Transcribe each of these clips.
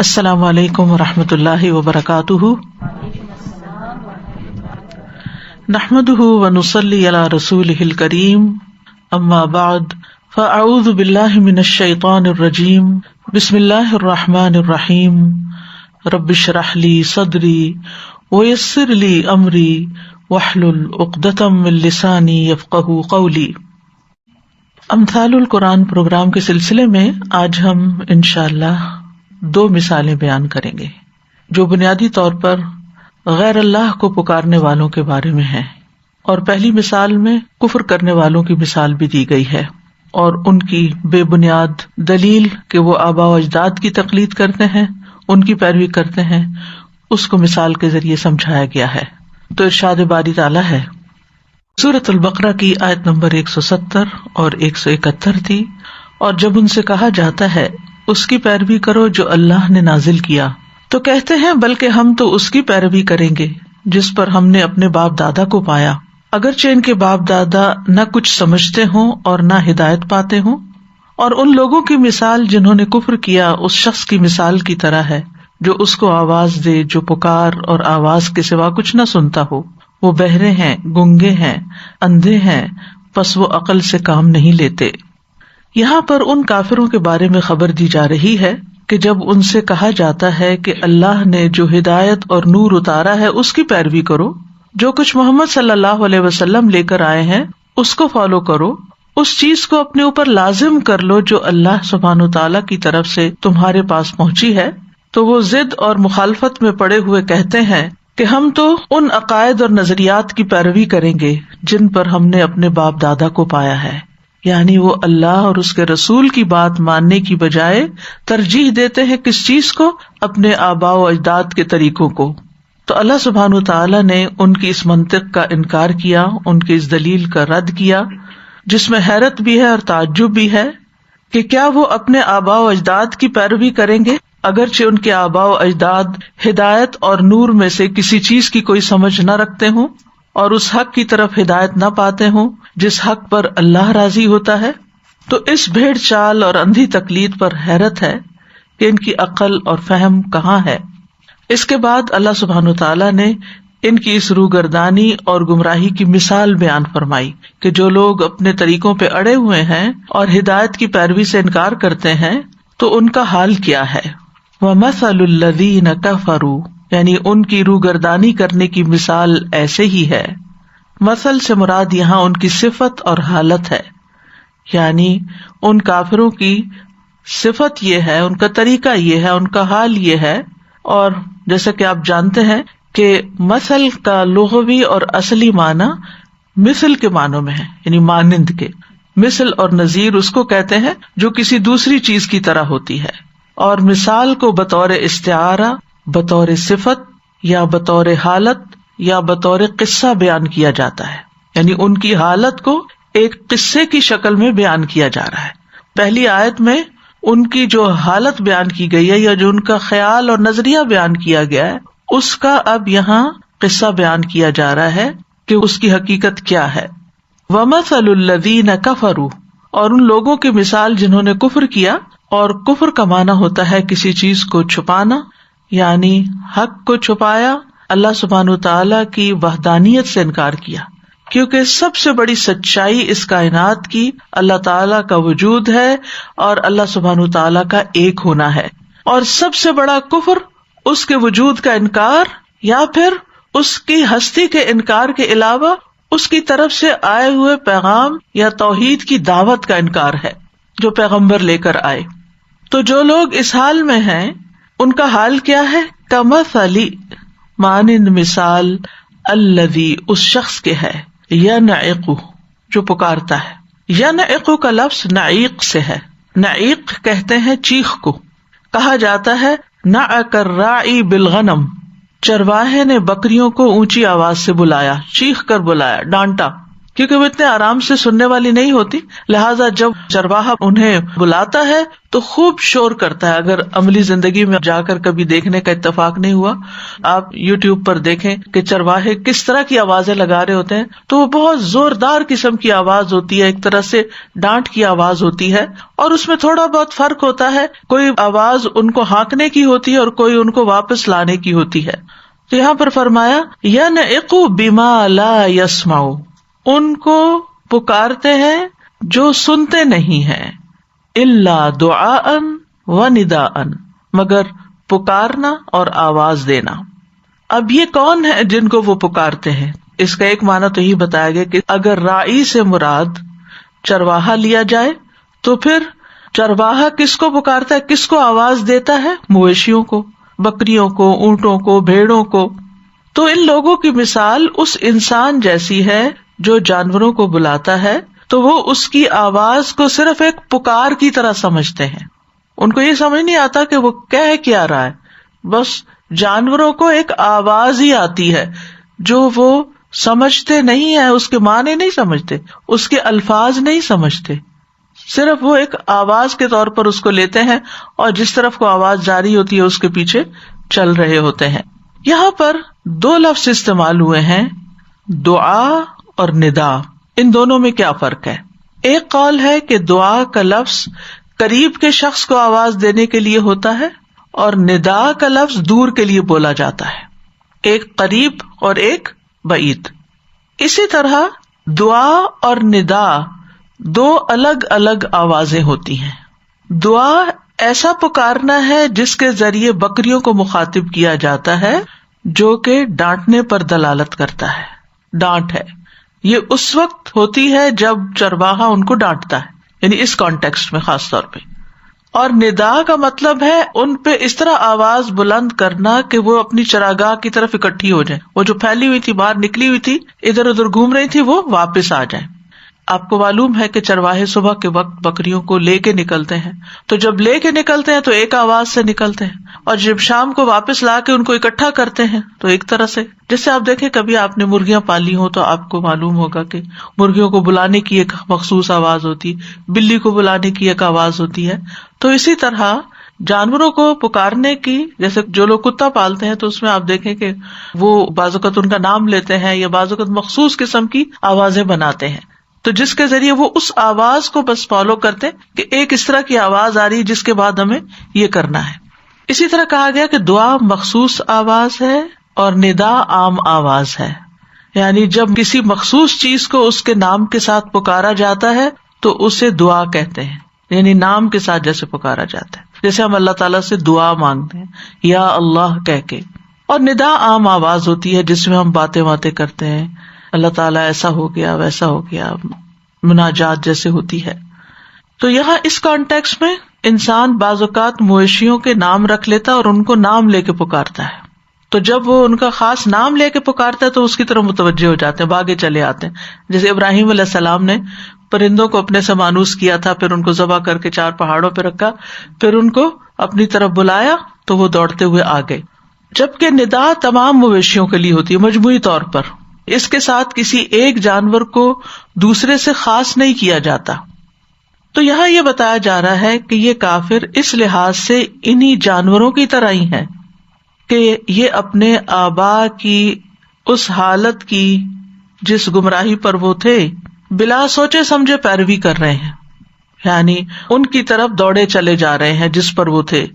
السلام علیکم ورحمۃ اللہ وبرکاتہ، نحمده ونصلی علی رسولہ الکریم، اما بعد فاعوذ باللہ من الشیطان الرجیم، بسم اللہ الرحمن الرحیم، رب اشرح لی صدری ویسر لی امری واحلل عقدۃ من لسانی یفقہوا قولی۔ امثال القرآن پروگرام کے سلسلے میں آج ہم انشاءاللہ 2 مثالیں بیان کریں گے جو بنیادی طور پر غیر اللہ کو پکارنے والوں کے بارے میں ہیں، اور پہلی مثال میں کفر کرنے والوں کی مثال بھی دی گئی ہے اور ان کی بے بنیاد دلیل کہ وہ آباء و اجداد کی تقلید کرتے ہیں، ان کی پیروی کرتے ہیں، اس کو مثال کے ذریعے سمجھایا گیا ہے۔ تو ارشاد باری تعالیٰ ہے، سورۃ البقرہ کی آیت نمبر 170 اور 171 تھی، اور جب ان سے کہا جاتا ہے اس کی پیروی کرو جو اللہ نے نازل کیا، تو کہتے ہیں بلکہ ہم تو اس کی پیروی کریں گے جس پر ہم نے اپنے باپ دادا کو پایا، اگرچہ ان کے باپ دادا نہ کچھ سمجھتے ہوں اور نہ ہدایت پاتے ہوں۔ اور ان لوگوں کی مثال جنہوں نے کفر کیا اس شخص کی مثال کی طرح ہے جو اس کو آواز دے جو پکار اور آواز کے سوا کچھ نہ سنتا ہو۔ وہ بہرے ہیں، گنگے ہیں، اندھے ہیں، پس وہ عقل سے کام نہیں لیتے۔ یہاں پر ان کافروں کے بارے میں خبر دی جا رہی ہے کہ جب ان سے کہا جاتا ہے کہ اللہ نے جو ہدایت اور نور اتارا ہے اس کی پیروی کرو، جو کچھ محمد صلی اللہ علیہ وسلم لے کر آئے ہیں اس کو فالو کرو، اس چیز کو اپنے اوپر لازم کر لو جو اللہ سبحانہ تعالیٰ کی طرف سے تمہارے پاس پہنچی ہے، تو وہ ضد اور مخالفت میں پڑے ہوئے کہتے ہیں کہ ہم تو ان عقائد اور نظریات کی پیروی کریں گے جن پر ہم نے اپنے باپ دادا کو پایا ہے، یعنی وہ اللہ اور اس کے رسول کی بات ماننے کی بجائے ترجیح دیتے ہیں کس چیز کو؟ اپنے آباء و اجداد کے طریقوں کو۔ تو اللہ سبحانہ تعالیٰ نے ان کی اس منطق کا انکار کیا، ان کی اس دلیل کا رد کیا، جس میں حیرت بھی ہے اور تعجب بھی ہے کہ کیا وہ اپنے آباء و اجداد کی پیروی کریں گے اگرچہ ان کے آباء و اجداد ہدایت اور نور میں سے کسی چیز کی کوئی سمجھ نہ رکھتے ہوں اور اس حق کی طرف ہدایت نہ پاتے ہوں جس حق پر اللہ راضی ہوتا ہے۔ تو اس بھیڑ چال اور اندھی تقلید پر حیرت ہے کہ ان کی عقل اور فہم کہاں ہے۔ اس کے بعد اللہ سبحانہ تعالیٰ نے ان کی اس روگردانی اور گمراہی کی مثال بیان فرمائی کہ جو لوگ اپنے طریقوں پہ اڑے ہوئے ہیں اور ہدایت کی پیروی سے انکار کرتے ہیں تو ان کا حال کیا ہے۔ وَمَثَلُ الَّذِينَ كَفَرُوا، یعنی ان کی روگردانی کرنے کی مثال ایسے ہی ہے۔ مثل سے مراد یہاں ان کی صفت اور حالت ہے، یعنی ان کافروں کی صفت یہ ہے، ان کا طریقہ یہ ہے، ان کا حال یہ ہے۔ اور جیسا کہ آپ جانتے ہیں کہ مثل کا لغوی اور اصلی معنی مثل کے معنوں میں ہے، یعنی مانند کے۔ مثل اور نظیر اس کو کہتے ہیں جو کسی دوسری چیز کی طرح ہوتی ہے، اور مثال کو بطور استعارہ، بطور صفت یا بطور حالت یا بطور قصہ بیان کیا جاتا ہے، یعنی ان کی حالت کو ایک قصے کی شکل میں بیان کیا جا رہا ہے۔ پہلی آیت میں ان کی جو حالت بیان کی گئی ہے یا جو ان کا خیال اور نظریہ بیان کیا گیا ہے اس کا اب یہاں قصہ بیان کیا جا رہا ہے کہ اس کی حقیقت کیا ہے۔ وَمَثَلُ الَّذِينَ كَفَرُوا، اور ان لوگوں کی مثال جنہوں نے کفر کیا، اور کفر کا معنی ہوتا ہے کسی چیز کو چھپانا، یعنی حق کو چھپایا، اللہ سبحانہ تعالیٰ کی وحدانیت سے انکار کیا، کیونکہ سب سے بڑی سچائی اس کائنات کی اللہ تعالیٰ کا وجود ہے اور اللہ سبحانہ تعالیٰ کا ایک ہونا ہے، اور سب سے بڑا کفر اس کے وجود کا انکار یا پھر اس کی ہستی کے انکار کے علاوہ اس کی طرف سے آئے ہوئے پیغام یا توحید کی دعوت کا انکار ہے جو پیغمبر لے کر آئے۔ تو جو لوگ اس حال میں ہیں ان کا حال کیا ہے؟ کمثلی، مانند مثال، الذی، اس شخص کے ہے، ینعق، جو پکارتا ہے۔ ینعق کا لفظ نعیق سے ہے، نعیق کہتے ہیں چیخ کو، کہا جاتا ہے نعق الراعی بالغنم، چرواہے نے بکریوں کو اونچی آواز سے بلایا، چیخ کر بلایا، ڈانٹا۔ کیونکہ وہ اتنے آرام سے سننے والی نہیں ہوتی. لہٰذا جب چرواہا انہیں بلاتا ہے تو خوب شور کرتا ہے. اگر عملی زندگی میں جا کر کبھی دیکھنے کا اتفاق نہیں ہوا, آپ یوٹیوب پر دیکھیں کہ چرواہے کس طرح کی آوازیں لگا رہے ہوتے ہیں, تو وہ بہت زوردار قسم کی آواز ہوتی ہے, ایک طرح سے ڈانٹ کی آواز ہوتی ہے, اور اس میں تھوڑا بہت فرق ہوتا ہے. کوئی آواز ان کو ہانکنے کی ہوتی ہے اور کوئی ان کو واپس لانے کی ہوتی ہے. تو یہاں پر فرمایا یَنْعِقُ بِمَا لَا يَسْمَعُ, ان کو پکارتے ہیں جو سنتے نہیں ہیں, اِلَّا دُعَاءً وَنِدَاءً, مگر پکارنا اور آواز دینا. اب یہ کون ہے جن کو وہ پکارتے ہیں؟ اس کا ایک معنی تو یہ بتایا گیا کہ اگر راعی سے مراد چرواہا لیا جائے تو پھر چرواہا کس کو پکارتا ہے, کس کو آواز دیتا ہے؟ مویشیوں کو, بکریوں کو, اونٹوں کو, بھیڑوں کو. تو ان لوگوں کی مثال اس انسان جیسی ہے جو جانوروں کو بلاتا ہے تو وہ اس کی آواز کو صرف ایک پکار کی طرح سمجھتے ہیں. ان کو یہ سمجھ نہیں آتا کہ وہ کہہ کیا رہا ہے, بس جانوروں کو ایک آواز ہی آتی ہے جو وہ سمجھتے نہیں ہیں, اس کے معنی نہیں سمجھتے, اس کے الفاظ نہیں سمجھتے, صرف وہ ایک آواز کے طور پر اس کو لیتے ہیں اور جس طرف کو آواز جاری ہوتی ہے اس کے پیچھے چل رہے ہوتے ہیں. یہاں پر دو لفظ استعمال ہوئے ہیں, دعا اور ندا. ان دونوں میں کیا فرق ہے؟ ایک قول ہے کہ دعا کا لفظ قریب کے شخص کو آواز دینے کے لیے ہوتا ہے اور ندا کا لفظ دور کے لیے بولا جاتا ہے, ایک قریب اور ایک بعید. اسی طرح دعا اور ندا دو الگ الگ آوازیں ہوتی ہیں. دعا ایسا پکارنا ہے جس کے ذریعے بکریوں کو مخاطب کیا جاتا ہے جو کہ ڈانٹنے پر دلالت کرتا ہے, ڈانٹ ہے. یہ اس وقت ہوتی ہے جب چرواہا ان کو ڈانٹتا ہے, یعنی اس کانٹیکسٹ میں خاص طور پہ. اور ندا کا مطلب ہے ان پہ اس طرح آواز بلند کرنا کہ وہ اپنی چراگاہ کی طرف اکٹھی ہو جائیں, وہ جو پھیلی ہوئی تھی, باہر نکلی ہوئی تھی, ادھر ادھر گھوم رہی تھی, وہ واپس آ جائیں. آپ کو معلوم ہے کہ چرواہے صبح کے وقت بکریوں کو لے کے نکلتے ہیں, تو جب لے کے نکلتے ہیں تو ایک آواز سے نکلتے ہیں, اور جب شام کو واپس لا کے ان کو اکٹھا کرتے ہیں تو ایک طرح سے. جیسے آپ دیکھیں کبھی آپ نے مرغیاں پالی ہوں تو آپ کو معلوم ہوگا کہ مرغیوں کو بلانے کی ایک مخصوص آواز ہوتی ہے, بلی کو بلانے کی ایک آواز ہوتی ہے. تو اسی طرح جانوروں کو پکارنے کی, جیسے جو لوگ کتا پالتے ہیں تو اس میں آپ دیکھیں کہ وہ بعض اوقات ان کا نام لیتے ہیں یا بعض اوقات مخصوص قسم کی آوازیں بناتے ہیں, تو جس کے ذریعے وہ اس آواز کو بس فالو کرتے کہ ایک اس طرح کی آواز آ رہی ہے جس کے بعد ہمیں یہ کرنا ہے. اسی طرح کہا گیا کہ دعا مخصوص آواز ہے اور ندا عام آواز ہے, یعنی جب کسی مخصوص چیز کو اس کے نام کے ساتھ پکارا جاتا ہے تو اسے دعا کہتے ہیں, یعنی نام کے ساتھ جیسے پکارا جاتا ہے, جیسے ہم اللہ تعالیٰ سے دعا مانگتے ہیں یا اللہ کہہ کے. اور ندا عام آواز ہوتی ہے جس میں ہم باتیں کرتے ہیں, اللہ تعالیٰ ایسا ہو گیا ویسا ہو گیا, مناجات جیسے ہوتی ہے. تو یہاں اس کانٹیکسٹ میں انسان بعض اوقات مویشیوں کے نام رکھ لیتا اور ان کو نام لے کے پکارتا ہے, تو جب وہ ان کا خاص نام لے کے پکارتا ہے تو اس کی طرف متوجہ ہو جاتے ہیں, بھاگے چلے آتے ہیں. جیسے ابراہیم علیہ السلام نے پرندوں کو اپنے سے مانوس کیا تھا, پھر ان کو ذبح کر کے 4 پہاڑوں پہ رکھا, پھر ان کو اپنی طرف بلایا تو وہ دوڑتے ہوئے آ گئے. جبکہ ندا تمام مویشیوں کے لیے ہوتی ہے مجموعی طور پر, اس کے ساتھ کسی ایک جانور کو دوسرے سے خاص نہیں کیا جاتا. تو یہاں یہ بتایا جا رہا ہے کہ یہ کافر اس لحاظ سے انہی جانوروں کی طرح ہی ہیں کہ یہ اپنے آبا کی اس حالت کی جس گمراہی پر وہ تھے بلا سوچے سمجھے پیروی کر رہے ہیں, یعنی ان کی طرف دوڑے چلے جا رہے ہیں جس پر وہ تھے,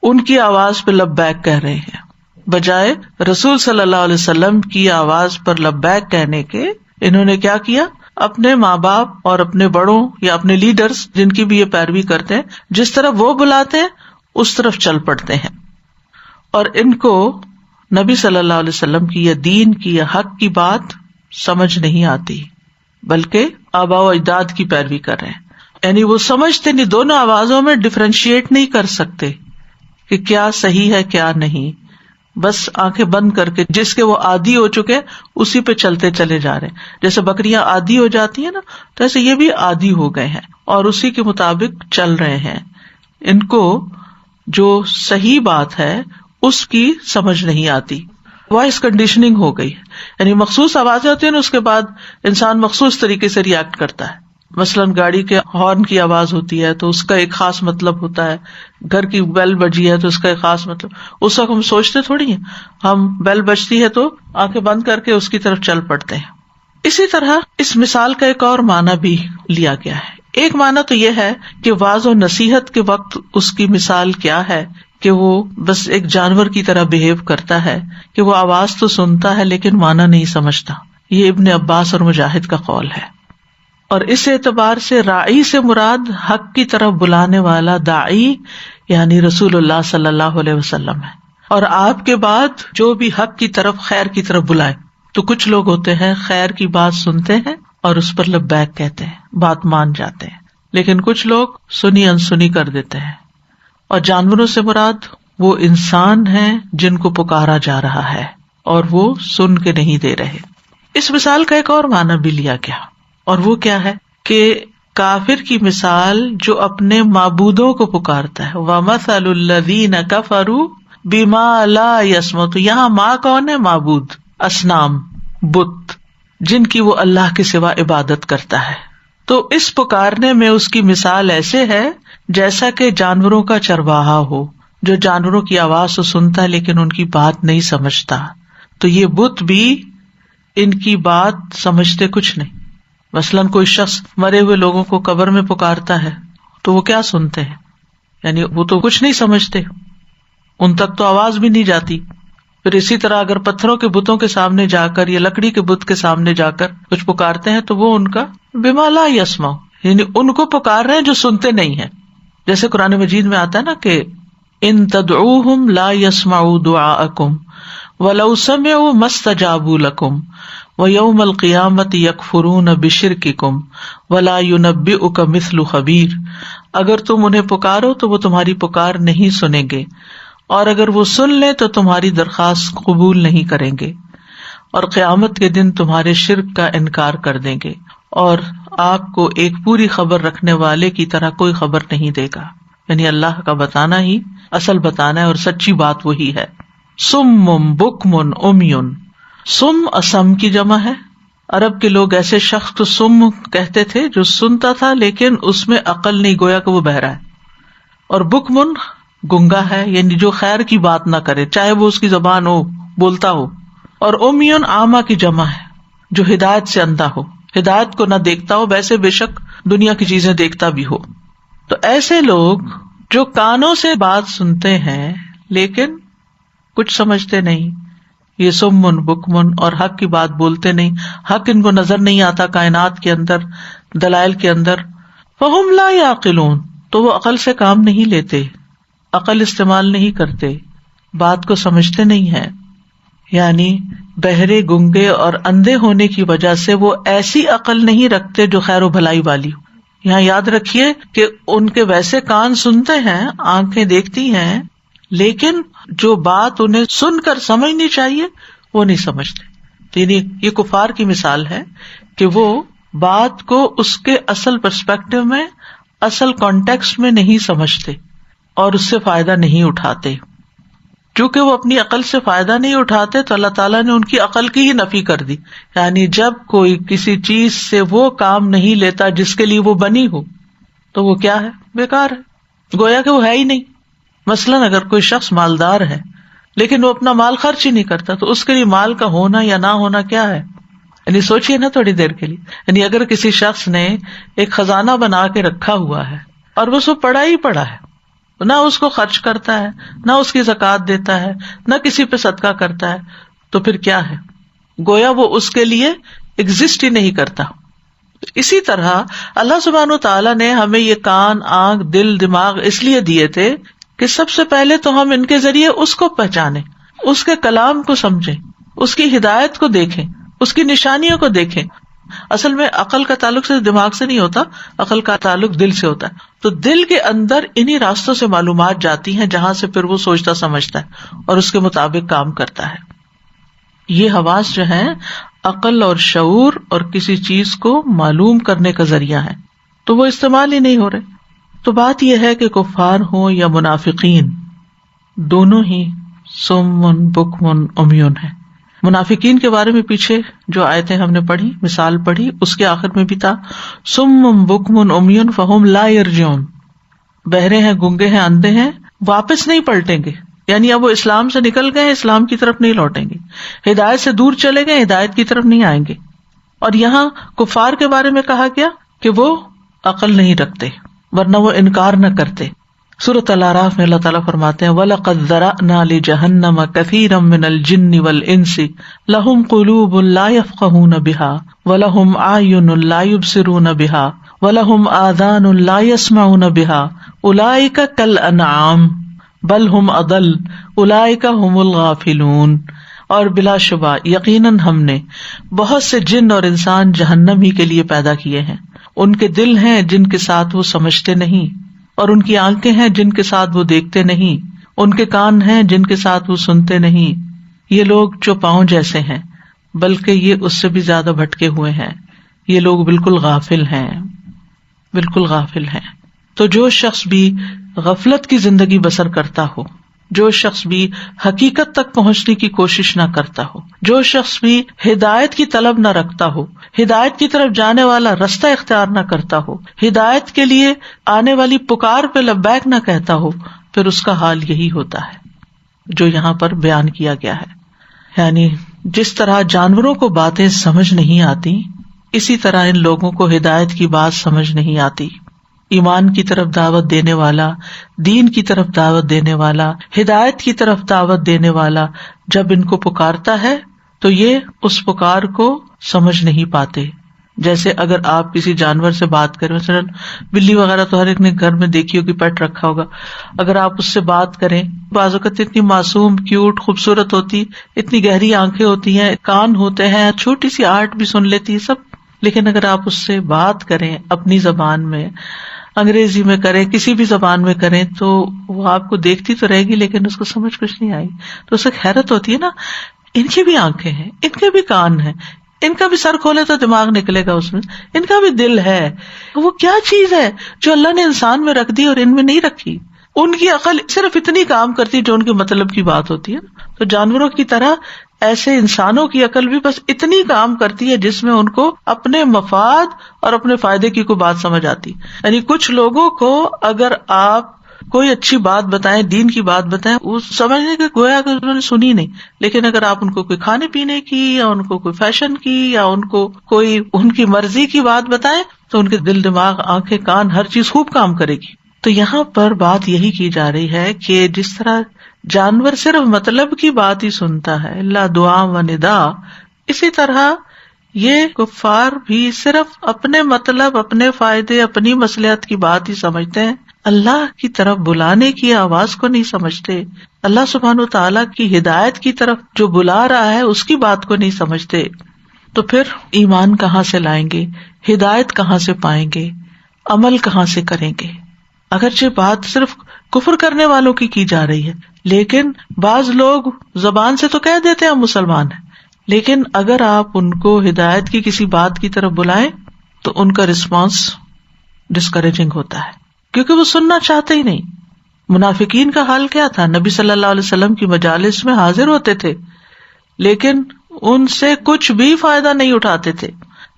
ان کی آواز پہ لبیک کہہ رہے ہیں, بجائے رسول صلی اللہ علیہ وسلم کی آواز پر لبیک کہنے کے انہوں نے کیا کیا, اپنے ماں باپ اور اپنے بڑوں یا اپنے لیڈرز جن کی بھی یہ پیروی کرتے ہیں, جس طرف وہ بلاتے ہیں اس طرف چل پڑتے ہیں. اور ان کو نبی صلی اللہ علیہ وسلم کی یا دین کی یا حق کی بات سمجھ نہیں آتی, بلکہ آباء و اجداد کی پیروی کر رہے ہیں. یعنی وہ سمجھتے نہیں, دونوں آوازوں میں ڈفرینشیٹ نہیں کر سکتے کہ کیا صحیح ہے کیا نہیں, بس آنکھیں بند کر کے جس کے وہ عادی ہو چکے اسی پہ چلتے چلے جا رہے ہیں. جیسے بکریاں عادی ہو جاتی ہیں نا, تو ایسے یہ بھی عادی ہو گئے ہیں اور اسی کے مطابق چل رہے ہیں. ان کو جو صحیح بات ہے اس کی سمجھ نہیں آتی. وائس کنڈیشننگ ہو گئی، یعنی مخصوص آوازیں ہوتی ہیں نا، اس کے بعد انسان مخصوص طریقے سے ریئیکٹ کرتا ہے. مثلاً گاڑی کے ہارن کی آواز ہوتی ہے تو اس کا ایک خاص مطلب ہوتا ہے، گھر کی بیل بجی ہے تو اس کا ایک خاص مطلب. اس وقت ہم سوچتے تھوڑی ہیں، ہم بیل بجتی ہے تو آنکھیں بند کر کے اس کی طرف چل پڑتے ہیں. اسی طرح اس مثال کا ایک اور معنی بھی لیا گیا ہے. ایک معنی تو یہ ہے کہ واعظ و نصیحت کے وقت اس کی مثال کیا ہے کہ وہ بس ایک جانور کی طرح بہیو کرتا ہے کہ وہ آواز تو سنتا ہے لیکن معنی نہیں سمجھتا. یہ ابن عباس اور مجاہد کا قول ہے. اور اس اعتبار سے راعی سے مراد حق کی طرف بلانے والا داعی یعنی رسول اللہ صلی اللہ علیہ وسلم ہے. اور آپ کے بعد جو بھی حق کی طرف، خیر کی طرف بلائے. تو کچھ لوگ ہوتے ہیں خیر کی بات سنتے ہیں اور اس پر لبیک کہتے ہیں، بات مان جاتے ہیں، لیکن کچھ لوگ سنی انسنی کر دیتے ہیں. اور جانوروں سے مراد وہ انسان ہیں جن کو پکارا جا رہا ہے اور وہ سن کے نہیں دے رہے. اس مثال کا ایک اور معنی بھی لیا گیا، اور وہ کیا ہے کہ کافر کی مثال جو اپنے معبودوں کو پکارتا ہے. وَمَثَلُ الَّذِينَ كَفَرُوا بِمَا لَا يَسْمَعُونَ. تو یہاں ماں کون ہے؟ معبود، اصنام، بت، جن کی وہ اللہ کے سوا عبادت کرتا ہے. تو اس پکارنے میں اس کی مثال ایسے ہے جیسا کہ جانوروں کا چرواہا ہو جو جانوروں کی آواز تو سنتا ہے لیکن ان کی بات نہیں سمجھتا. تو یہ بت بھی ان کی بات سمجھتے کچھ نہیں. مثلاً کوئی شخص مرے ہوئے لوگوں کو قبر میں پکارتا ہے تو وہ کیا سنتے ہیں؟ یعنی وہ تو کچھ نہیں سمجھتے، ان تک تو آواز بھی نہیں جاتی. پھر اسی طرح اگر پتھروں کے بتوں کے سامنے جا کر یا لکڑی کے بت کے سامنے جا کر کچھ پکارتے ہیں تو وہ ان کا بما لا یسمع، یعنی ان کو پکار رہے ہیں جو سنتے نہیں ہیں. جیسے قرآن مجید میں آتا ہے نا کہ ان تدعوہم لا یسمعوا دعاءکم ولو سمعوا ما استجابوا لکم وَيَوْمَ الْقِيَامَةِ يَكْفُرُونَ بِشِرْكِكُمْ وَلَا يُنَبِّئُكَ مِثْلُ خَبِيرٍ. اگر تم انہیں پکارو تو وہ تمہاری پکار نہیں سنیں گے، اور اگر وہ سن لیں تو تمہاری درخواست قبول نہیں کریں گے، اور قیامت کے دن تمہارے شرک کا انکار کر دیں گے، اور آپ کو ایک پوری خبر رکھنے والے کی طرح کوئی خبر نہیں دے گا. یعنی اللہ کا بتانا ہی اصل بتانا ہے اور سچی بات وہی ہے. سم بکم امیون. سم اسم کی جمع ہے. عرب کے لوگ ایسے شخص کو سم کہتے تھے جو سنتا تھا لیکن اس میں عقل نہیں، گویا کہ وہ بہرا ہے. اور بکمن گنگا ہے، یعنی جو خیر کی بات نہ کرے چاہے وہ اس کی زبان ہو، بولتا ہو. اور امیون عامہ کی جمع ہے جو ہدایت سے اندھا ہو، ہدایت کو نہ دیکھتا ہو، ویسے بے شک دنیا کی چیزیں دیکھتا بھی ہو. تو ایسے لوگ جو کانوں سے بات سنتے ہیں لیکن کچھ سمجھتے نہیں، یہ سمن بکمن، اور حق کی بات بولتے نہیں، حق ان کو نظر نہیں آتا کائنات کے اندر، دلائل کے اندر. فہم لا یعقلون، تو وہ عقل سے کام نہیں لیتے، عقل استعمال نہیں کرتے، بات کو سمجھتے نہیں ہیں. یعنی بہرے، گنگے اور اندھے ہونے کی وجہ سے وہ ایسی عقل نہیں رکھتے جو خیر و بھلائی والی ہو. یہاں یاد رکھیے کہ ان کے ویسے کان سنتے ہیں، آنکھیں دیکھتی ہیں، لیکن جو بات انہیں سن کر سمجھنی چاہیے وہ نہیں سمجھتے. یعنی یہ کفار کی مثال ہے کہ وہ بات کو اس کے اصل پرسپیکٹو میں، اصل کانٹیکسٹ میں نہیں سمجھتے اور اس سے فائدہ نہیں اٹھاتے. چونکہ وہ اپنی عقل سے فائدہ نہیں اٹھاتے تو اللہ تعالیٰ نے ان کی عقل کی ہی نفی کر دی. یعنی جب کوئی کسی چیز سے وہ کام نہیں لیتا جس کے لیے وہ بنی ہو تو وہ کیا ہے؟ بیکار ہے، گویا کہ وہ ہے ہی نہیں. مثلاً اگر کوئی شخص مالدار ہے لیکن وہ اپنا مال خرچ ہی نہیں کرتا تو اس کے لیے مال کا ہونا یا نہ ہونا کیا ہے؟ یعنی سوچئے نا تھوڑی دیر کے لیے. یعنی اگر کسی شخص نے ایک خزانہ بنا کے رکھا ہوا ہے اور وہ سب پڑا ہی پڑا ہے، نہ اس کو خرچ کرتا ہے، نہ اس کی زکوٰۃ دیتا ہے، نہ کسی پہ صدقہ کرتا ہے، تو پھر کیا ہے؟ گویا وہ اس کے لیے ایگزسٹ ہی نہیں کرتا. اسی طرح اللہ سبحانہ وتعالیٰ نے ہمیں یہ کان، آنکھ، دل، دماغ اس لیے دیے تھے کہ سب سے پہلے تو ہم ان کے ذریعے اس کو پہچانیں، اس کے کلام کو سمجھیں، اس کی ہدایت کو دیکھیں، اس کی نشانیوں کو دیکھیں. اصل میں عقل کا تعلق سے دماغ سے نہیں ہوتا، عقل کا تعلق دل سے ہوتا ہے. تو دل کے اندر انہی راستوں سے معلومات جاتی ہیں جہاں سے پھر وہ سوچتا سمجھتا ہے اور اس کے مطابق کام کرتا ہے. یہ حواس جو ہیں عقل اور شعور اور کسی چیز کو معلوم کرنے کا ذریعہ ہے، تو وہ استعمال ہی نہیں ہو رہے. تو بات یہ ہے کہ کفار ہوں یا منافقین، دونوں ہی سمن بکمن عمیون ہیں. منافقین کے بارے میں پیچھے جو آیتیں ہم نے پڑھی، مثال پڑھی، اس کے آخر میں بھی تھا صم بکم عمی فہم لا یرجعون، بہرے ہیں، گنگے ہیں، اندھے ہیں، واپس نہیں پلٹیں گے، یعنی اب وہ اسلام سے نکل گئے، اسلام کی طرف نہیں لوٹیں گے، ہدایت سے دور چلے گئے، ہدایت کی طرف نہیں آئیں گے۔ اور یہاں کفار کے بارے میں کہا گیا کہ وہ عقل نہیں رکھتے، ورنہ وہ انکار نہ کرتے۔ سورۃ الاعراف میں اللہ تعالیٰ فرماتے ہیں وَلَقَدْ ذَرَأْنَا لِجَهَنَّمَ كَثِيرًا مِّنَ الْجِنِّ وَالْإِنسِ لَهُمْ قُلُوبٌ لَّا يَفْقَهُونَ بِهَا وَلَهُمْ أَعْيُنٌ لَّا يُبْصِرُونَ بِهَا وَلَهُمْ آذَانٌ لَّا يَسْمَعُونَ بِهَا أُولَٰئِكَ كَالْأَنْعَامِ بَلْ هُمْ أَضَلُّ أُولَٰئِكَ هُمُ الْغَافِلُونَ۔ اور بلا شبہ یقیناً ہم نے بہت سے جن اور انسان جہنم ہی کے لیے پیدا کیے ہیں، ان کے دل ہیں جن کے ساتھ وہ سمجھتے نہیں، اور ان کی آنکھیں ہیں جن کے ساتھ وہ دیکھتے نہیں، ان کے کان ہیں جن کے ساتھ وہ سنتے نہیں، یہ لوگ چوپاؤں جیسے ہیں بلکہ یہ اس سے بھی زیادہ بھٹکے ہوئے ہیں، یہ لوگ بالکل غافل ہیں، بالکل غافل ہیں۔ تو جو شخص بھی غفلت کی زندگی بسر کرتا ہو، جو شخص بھی حقیقت تک پہنچنے کی کوشش نہ کرتا ہو، جو شخص بھی ہدایت کی طلب نہ رکھتا ہو، ہدایت کی طرف جانے والا رستہ اختیار نہ کرتا ہو، ہدایت کے لیے آنے والی پکار پہ لبیک نہ کہتا ہو، پھر اس کا حال یہی ہوتا ہے جو یہاں پر بیان کیا گیا ہے۔ یعنی جس طرح جانوروں کو باتیں سمجھ نہیں آتی، اسی طرح ان لوگوں کو ہدایت کی بات سمجھ نہیں آتی۔ ایمان کی طرف دعوت دینے والا، دین کی طرف دعوت دینے والا، ہدایت کی طرف دعوت دینے والا جب ان کو پکارتا ہے تو یہ اس پکار کو سمجھ نہیں پاتے۔ جیسے اگر آپ کسی جانور سے بات کریں، مثلا بلی وغیرہ تو ہر ایک نے گھر میں دیکھی ہوگی، پیٹ رکھا ہوگا، اگر آپ اس سے بات کریں، بعض اوقات اتنی معصوم، کیوٹ، خوبصورت ہوتی، اتنی گہری آنکھیں ہوتی ہیں، کان ہوتے ہیں، چھوٹی سی آرٹ بھی سن لیتی ہے سب، لیکن اگر آپ اس سے بات کریں اپنی زبان میں، انگریزی میں کریں، کسی بھی زبان میں کریں، تو وہ آپ کو دیکھتی تو رہے گی لیکن اس کو سمجھ کچھ نہیں آئی۔ تو اسے حیرت ہوتی ہے نا، ان کی بھی آنکھیں ہیں، ان کے بھی کان ہیں، ان کا بھی سر کھولے تو دماغ نکلے گا اس میں، ان کا بھی دل ہے، وہ کیا چیز ہے جو اللہ نے انسان میں رکھ دی اور ان میں نہیں رکھی؟ ان کی عقل صرف اتنی کام کرتی جو ان کے مطلب کی بات ہوتی ہے۔ تو جانوروں کی طرح ایسے انسانوں کی عقل بھی بس اتنی کام کرتی ہے جس میں ان کو اپنے مفاد اور اپنے فائدے کی کوئی بات سمجھ آتی۔ یعنی کچھ لوگوں کو اگر آپ کوئی اچھی بات بتائیں، دین کی بات بتائیں، وہ سمجھنے کے گویا کہ انہوں نے سنی نہیں، لیکن اگر آپ ان کو کوئی کھانے پینے کی یا ان کو کوئی فیشن کی یا ان کو کوئی ان کی مرضی کی بات بتائیں تو ان کے دل، دماغ، آنکھیں، کان، ہر چیز خوب کام کرے گی۔ تو یہاں پر بات یہی کی جا رہی ہے کہ جس طرح جانور صرف مطلب کی بات ہی سنتا ہے، اللہ دعا و ندا، اسی طرح یہ کفار بھی صرف اپنے مطلب، اپنے فائدے، اپنی مصلحت کی بات ہی سمجھتے ہیں، اللہ کی طرف بلانے کی آواز کو نہیں سمجھتے، اللہ سبحانہ وتعالیٰ کی ہدایت کی طرف جو بلا رہا ہے اس کی بات کو نہیں سمجھتے۔ تو پھر ایمان کہاں سے لائیں گے، ہدایت کہاں سے پائیں گے، عمل کہاں سے کریں گے؟ اگرچہ بات صرف کفر کرنے والوں کی جا رہی ہے، لیکن بعض لوگ زبان سے تو کہہ دیتے ہیں ہم مسلمان ہیں، لیکن اگر آپ ان کو ہدایت کی کسی بات کی طرف بلائیں تو ان کا رسپانس ڈسکریجنگ ہوتا ہے، کیونکہ وہ سننا چاہتے ہی نہیں۔ منافقین کا حال کیا تھا؟ نبی صلی اللہ علیہ وسلم کی مجالس میں حاضر ہوتے تھے لیکن ان سے کچھ بھی فائدہ نہیں اٹھاتے تھے،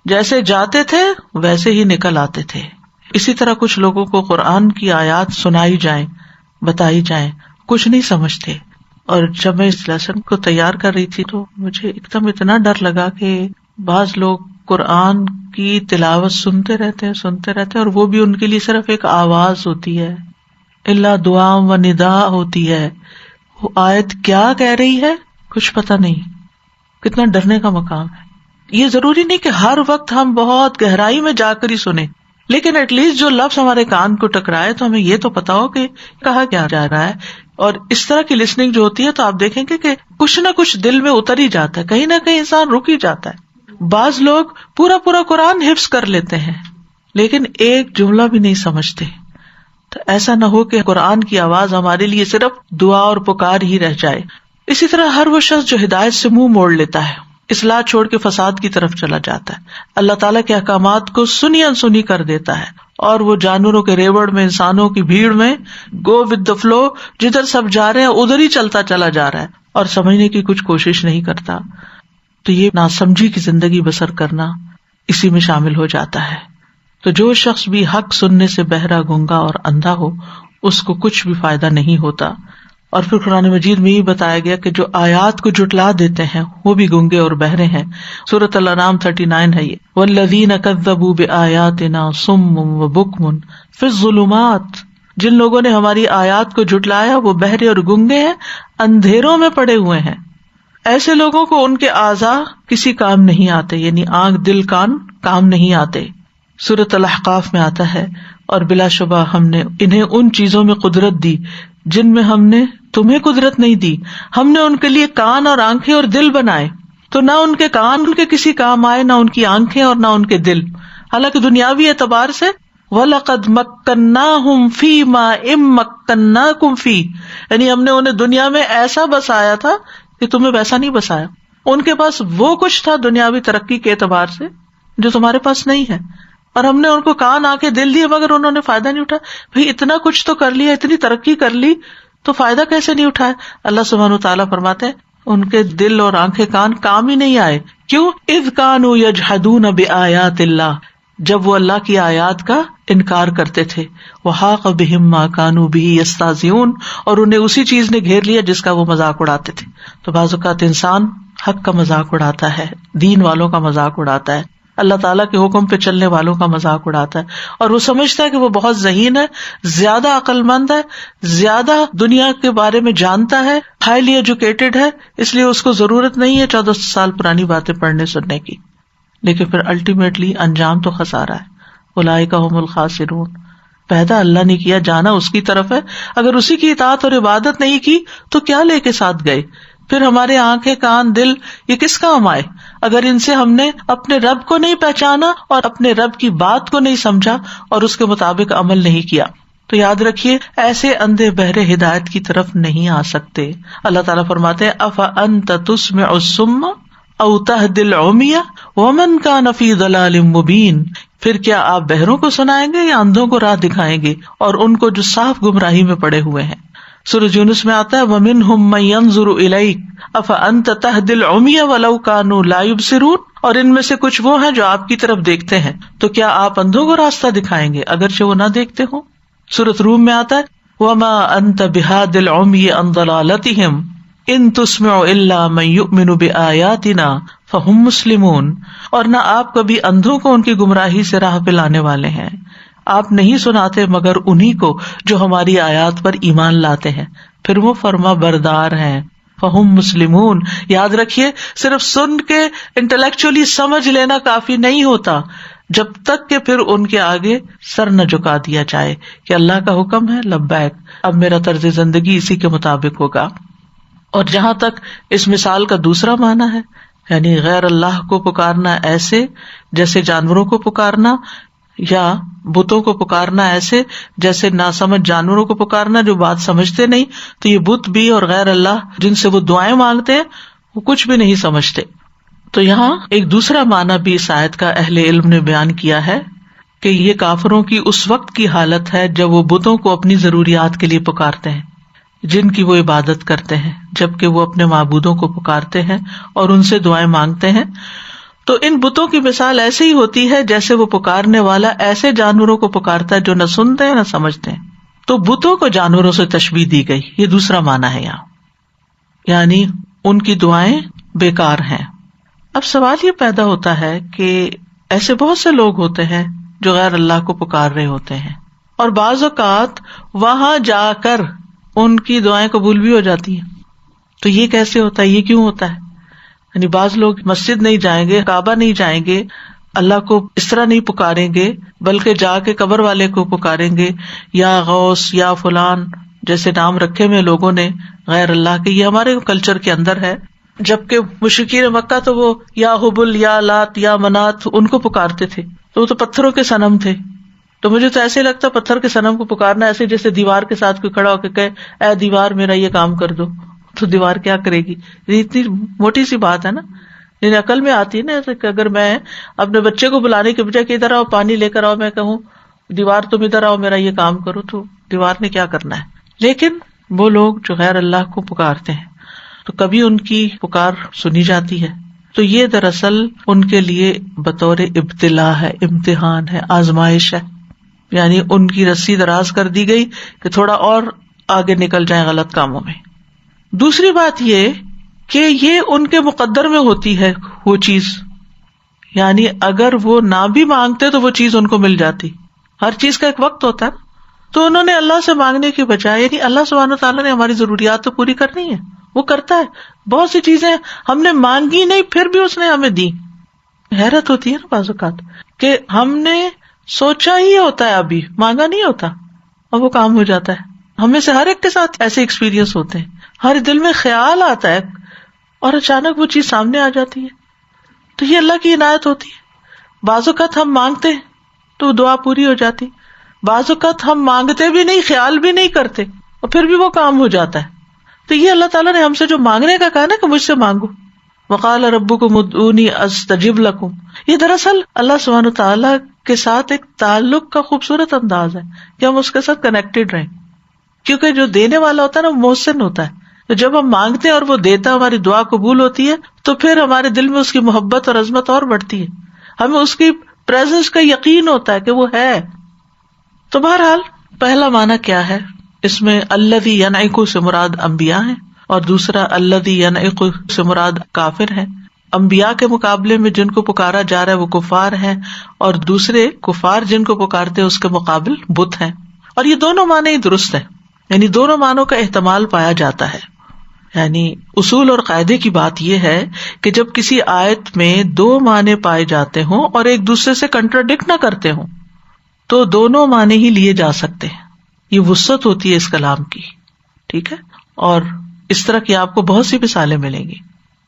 جیسے جاتے تھے ویسے ہی نکل آتے تھے۔ اسی طرح کچھ لوگوں کو قرآن کی آیات سنائی جائیں، بتائی جائیں، کچھ نہیں سمجھتے۔ اور جب میں اس لیسن کو تیار کر رہی تھی تو مجھے ایک دم اتنا ڈر لگا کہ بعض لوگ قرآن کی تلاوت سنتے رہتے ہیں اور وہ بھی ان کے لیے صرف ایک آواز ہوتی ہے، اللہ دعا و ندا ہوتی ہے، وہ آیت کیا کہہ رہی ہے کچھ پتہ نہیں۔ کتنا ڈرنے کا مقام ہے۔ یہ ضروری نہیں کہ ہر وقت ہم بہت گہرائی میں جا کر ہی سنیں، لیکن ایٹ لیسٹ جو لفظ ہمارے کان کو ٹکرائے تو ہمیں یہ تو پتا ہو کہ کہا کیا جا رہا ہے۔ اور اس طرح کی لسننگ جو ہوتی ہے تو آپ دیکھیں گے کہ کچھ نہ کچھ دل میں اتر ہی جاتا ہے، کہیں نہ کہیں انسان رک ہی جاتا ہے۔ بعض لوگ پورا قرآن حفظ کر لیتے ہیں لیکن ایک جملہ بھی نہیں سمجھتے۔ تو ایسا نہ ہو کہ قرآن کی آواز ہمارے لیے صرف دعا اور پکار ہی رہ جائے۔ اسی طرح ہر وہ شخص جو ہدایت سے منہ موڑ لیتا ہے، اصلاح چھوڑ کے فساد کی طرف چلا جاتا ہے، اللہ تعالیٰ کے احکامات کو سنی انسنی کر دیتا ہے، اور وہ جانوروں کے ریوڑ میں، انسانوں کی بھیڑ میں، گو ود دا فلو، جدھر سب جا رہے ہیں ادھر ہی چلتا چلا جا رہا ہے، اور سمجھنے کی کچھ کوشش نہیں کرتا، تو یہ ناسمجھی کی زندگی بسر کرنا اسی میں شامل ہو جاتا ہے۔ تو جو شخص بھی حق سننے سے بہرا، گنگا اور اندھا ہو، اس کو کچھ بھی فائدہ نہیں ہوتا۔ اور پھر قرآن مجید میں یہ بتایا گیا کہ جو آیات کو جھٹلا دیتے ہیں وہ بھی گنگے اور بہرے ہیں۔ سورۃ الانعام 39 ہے یہ، والذین کذبوا بآیاتنا صم وبکم فی الظلمات، جن لوگوں نے ہماری آیات کو جھٹلایا وہ بہرے اور گنگے ہیں، اندھیروں میں پڑے ہوئے ہیں۔ ایسے لوگوں کو ان کے اعضاء کسی کام نہیں آتے، یعنی آنکھ، دل، کان کام نہیں آتے۔ سورۃ الاحقاف میں آتا ہے، اور بلا شبہ ہم نے انہیں ان چیزوں میں قدرت دی جن میں ہم نے تمہیں قدرت نہیں دی، ہم نے ان کے لیے کان اور آنکھیں اور دل بنائے، تو نہ ان کے کان ان کے کسی کام آئے، نہ ان کی آنکھیں اور نہ ان کے دل، حالانکہ دنیاوی اعتبار سے وَلَقَدْ مَكَّنَّاهُمْ فِي مَا إِن مَّكَّنَّاكُمْ فِيهِ، یعنی ہم نے انہیں دنیا میں ایسا بسایا تھا کہ تمہیں ویسا نہیں بسایا۔ ان کے پاس وہ کچھ تھا دنیاوی ترقی کے اعتبار سے جو تمہارے پاس نہیں ہے، اور ہم نے ان کو کان، آنکھیں، دل دیے مگر انہوں نے فائدہ نہیں اٹھایا۔ بھئی اتنا کچھ تو کر لیا، اتنی ترقی کر لی، تو فائدہ کیسے نہیں اٹھایا؟ اللہ سبحانہ وتعالیٰ فرماتے ہیں ان کے دل اور آنکھیں، کان کام ہی نہیں آئے۔ کیوں؟ اذ کانوا یجحدون بآیات اللہ، جب وہ اللہ کی آیات کا انکار کرتے تھے۔ وحاق بہم ما کانوا بہ یستہزئون، اور انہیں اسی چیز نے گھیر لیا جس کا وہ مذاق اڑاتے تھے۔ تو بعض اوقات انسان حق کا مذاق اڑاتا ہے، دین والوں کا مذاق اڑاتا ہے، اللہ تعالیٰ کے حکم پہ چلنے والوں کا مذاق اڑاتا ہے، اور وہ سمجھتا ہے کہ وہ بہت ذہین ہے، زیادہ عقل مند ہے، زیادہ دنیا کے بارے میں جانتا ہے، ہائیلی ایجوکیٹڈ ہے، اس لیے اس کو ضرورت نہیں ہے 14 سال پرانی باتیں پڑھنے سننے کی۔ لیکن پھر الٹیمیٹلی انجام تو خسارہ ہے۔ اولئک ھم الخاسرون، پیدا اللہ نے کیا، جانا اس کی طرف ہے، اگر اسی کی اطاعت اور عبادت نہیں کی تو کیا لے کے ساتھ گئے؟ پھر ہمارے آنکھیں، کان، دل یہ کس کام آئے اگر ان سے ہم نے اپنے رب کو نہیں پہچانا اور اپنے رب کی بات کو نہیں سمجھا اور اس کے مطابق عمل نہیں کیا؟ تو یاد رکھیے ایسے اندھے بہرے ہدایت کی طرف نہیں آ سکتے۔ اللہ تعالیٰ فرماتے ہیں افانت تسمع الصم او تہدی العمی ومن کان فی ضلال مبین، پھر کیا آپ بہروں کو سنائیں گے یا اندھوں کو راہ دکھائیں گے اور ان کو جو صاف گمراہی میں پڑے ہوئے ہیں؟ سورۃ یونس میں آتا ہے وَمِنْهُمْ مَن يَنظُرُ إِلَيْكَ أَفَأَنْتَ تَهْدِي الْعُمْيَ وَلَوْ كَانُوا لَا يُبْصِرُونَ، اور ان میں سے کچھ وہ ہیں جو آپ کی طرف دیکھتے ہیں، تو کیا آپ اندھوں کو راستہ دکھائیں گے اگرچہ وہ نہ دیکھتے ہوں؟ سورۃ روم میں آتا ہے وَمَا أَنْتَ بِهَادِ الْعُمْيِ عَنْ ضَلَالَتِهِمْ إِن تُسْمِعُ إِلَّا مَن يُؤْمِنُ بِآيَاتِنَا فَهُمْ مُسْلِمُونَ، اور نہ آپ کبھی اندھوں کو ان کی گمراہی سے راہ پہ لانے والے ہیں، آپ نہیں سناتے مگر انہی کو جو ہماری آیات پر ایمان لاتے ہیں، پھر وہ فرما بردار ہیں۔ فہم مسلمون، یاد رکھیے صرف سن کے انٹلیکچولی سمجھ لینا کافی نہیں ہوتا جب تک کہ پھر ان کے آگے سر نہ جھکا دیا جائے کہ اللہ کا حکم ہے، لبیک، اب میرا طرز زندگی اسی کے مطابق ہوگا۔ اور جہاں تک اس مثال کا دوسرا معنی ہے، یعنی غیر اللہ کو پکارنا ایسے جیسے جانوروں کو پکارنا، یا بتوں کو پکارنا ایسے جیسے ناسمجھ جانوروں کو پکارنا جو بات سمجھتے نہیں، تو یہ بت بھی اور غیر اللہ جن سے وہ دعائیں مانگتے ہیں وہ کچھ بھی نہیں سمجھتے۔ تو یہاں ایک دوسرا معنی بھی اس آیت کا اہل علم نے بیان کیا ہے کہ یہ کافروں کی اس وقت کی حالت ہے جب وہ بتوں کو اپنی ضروریات کے لیے پکارتے ہیں جن کی وہ عبادت کرتے ہیں، جبکہ وہ اپنے معبودوں کو پکارتے ہیں اور ان سے دعائیں مانگتے ہیں۔ تو ان بتوں کی مثال ایسے ہی ہوتی ہے جیسے وہ پکارنے والا ایسے جانوروں کو پکارتا ہے جو نہ سنتے ہیں نہ سمجھتے ہیں۔ تو بتوں کو جانوروں سے تشبیہ دی گئی، یہ دوسرا معنی ہے یہاں، یعنی ان کی دعائیں بیکار ہیں۔ اب سوال یہ پیدا ہوتا ہے کہ ایسے بہت سے لوگ ہوتے ہیں جو غیر اللہ کو پکار رہے ہوتے ہیں، اور بعض اوقات وہاں جا کر ان کی دعائیں قبول بھی ہو جاتی ہیں۔ تو یہ کیسے ہوتا ہے، یہ کیوں ہوتا ہے؟ یعنی بعض لوگ مسجد نہیں جائیں گے، کعبہ نہیں جائیں گے، اللہ کو اس طرح نہیں پکاریں گے، بلکہ جا کے قبر والے کو پکاریں گے، یا غوث یا فلان جیسے نام رکھے ہوئے لوگوں نے غیر اللہ کے، یہ ہمارے کلچر کے اندر ہے۔ جبکہ مشرکین مکہ تو وہ یا حبل یا لات یا منات ان کو پکارتے تھے، تو وہ تو پتھروں کے صنم تھے۔ تو مجھے تو ایسے لگتا پتھر کے صنم کو پکارنا ایسے جیسے دیوار کے ساتھ کوئی کھڑا ہو کے کہے اے دیوار میرا یہ کام کر دو، تو دیوار کیا کرے گی؟ اتنی موٹی سی بات ہے نا، یعنی عقل میں آتی ہے نا کہ اگر میں اپنے بچے کو بلانے کے بجائے کہ ادھر آؤ پانی لے کر آؤ، میں کہوں دیوار تم ادھر آؤ میرا یہ کام کرو، تو دیوار نے کیا کرنا ہے؟ لیکن وہ لوگ جو غیر اللہ کو پکارتے ہیں تو کبھی ان کی پکار سنی جاتی ہے. تو یہ دراصل ان کے لیے بطور ابتلا ہے، امتحان ہے، آزمائش ہے. یعنی ان کی رسی دراز کر دی گئی کہ تھوڑا اور آگے نکل جائیں غلط کاموں میں. دوسری بات یہ کہ یہ ان کے مقدر میں ہوتی ہے وہ چیز، یعنی اگر وہ نہ بھی مانگتے تو وہ چیز ان کو مل جاتی. ہر چیز کا ایک وقت ہوتا ہے. تو انہوں نے اللہ سے مانگنے کی بجائے، یعنی اللہ سبحانہ تعالیٰ نے ہماری ضروریات تو پوری کرنی ہے، وہ کرتا ہے. بہت سی چیزیں ہم نے مانگی نہیں پھر بھی اس نے ہمیں دی. حیرت ہوتی ہے نا بعض اوقات کہ ہم نے سوچا ہی ہوتا ہے، ابھی مانگا نہیں ہوتا اور وہ کام ہو جاتا ہے. ہمیں سے ہر ایک کے ساتھ ایسے ایکسپیرینس ہوتے ہیں. ہر دل میں خیال آتا ہے اور اچانک وہ چیز سامنے آ جاتی ہے. تو یہ اللہ کی عنایت ہوتی ہے. بعض اوقات ہم مانگتے تو دعا پوری ہو جاتی، بعض اوقات ہم مانگتے بھی نہیں، خیال بھی نہیں کرتے اور پھر بھی وہ کام ہو جاتا ہے. تو یہ اللہ تعالیٰ نے ہم سے جو مانگنے کا کہا نا کہ مجھ سے مانگو، وقال ربکم ادعونی استجب لکم، یہ دراصل اللہ سبحانہ تعالیٰ کے ساتھ ایک تعلق کا خوبصورت انداز ہے کہ ہم اس کے ساتھ کنیکٹڈ رہیں. کیونکہ جو دینے والا ہوتا ہے نا وہ محسن ہوتا ہے. تو جب ہم مانگتے ہیں اور وہ دیتا، ہماری دعا قبول ہوتی ہے، تو پھر ہمارے دل میں اس کی محبت اور عظمت اور بڑھتی ہے. ہمیں اس کی پریزنس کا یقین ہوتا ہے کہ وہ ہے. تو بہرحال پہلا معنی کیا ہے اس میں؟ الذی ینعق سے مراد انبیاء ہیں، اور دوسرا الذی ینعق سے مراد کافر ہیں. انبیاء کے مقابلے میں جن کو پکارا جا رہا ہے وہ کفار ہیں، اور دوسرے کفار جن کو پکارتے ہیں اس کے مقابل بت ہیں. اور یہ دونوں معنی ہی درست ہیں، یعنی دونوں معنوں کا احتمال پایا جاتا ہے. یعنی اصول اور قاعدے کی بات یہ ہے کہ جب کسی آیت میں دو معنی پائے جاتے ہوں اور ایک دوسرے سے کنٹراڈکٹ نہ کرتے ہوں تو دونوں معنی ہی لیے جا سکتے ہیں. یہ وسعت ہوتی ہے اس کلام کی، ٹھیک ہے. اور اس طرح کی آپ کو بہت سی مثالیں ملیں گی.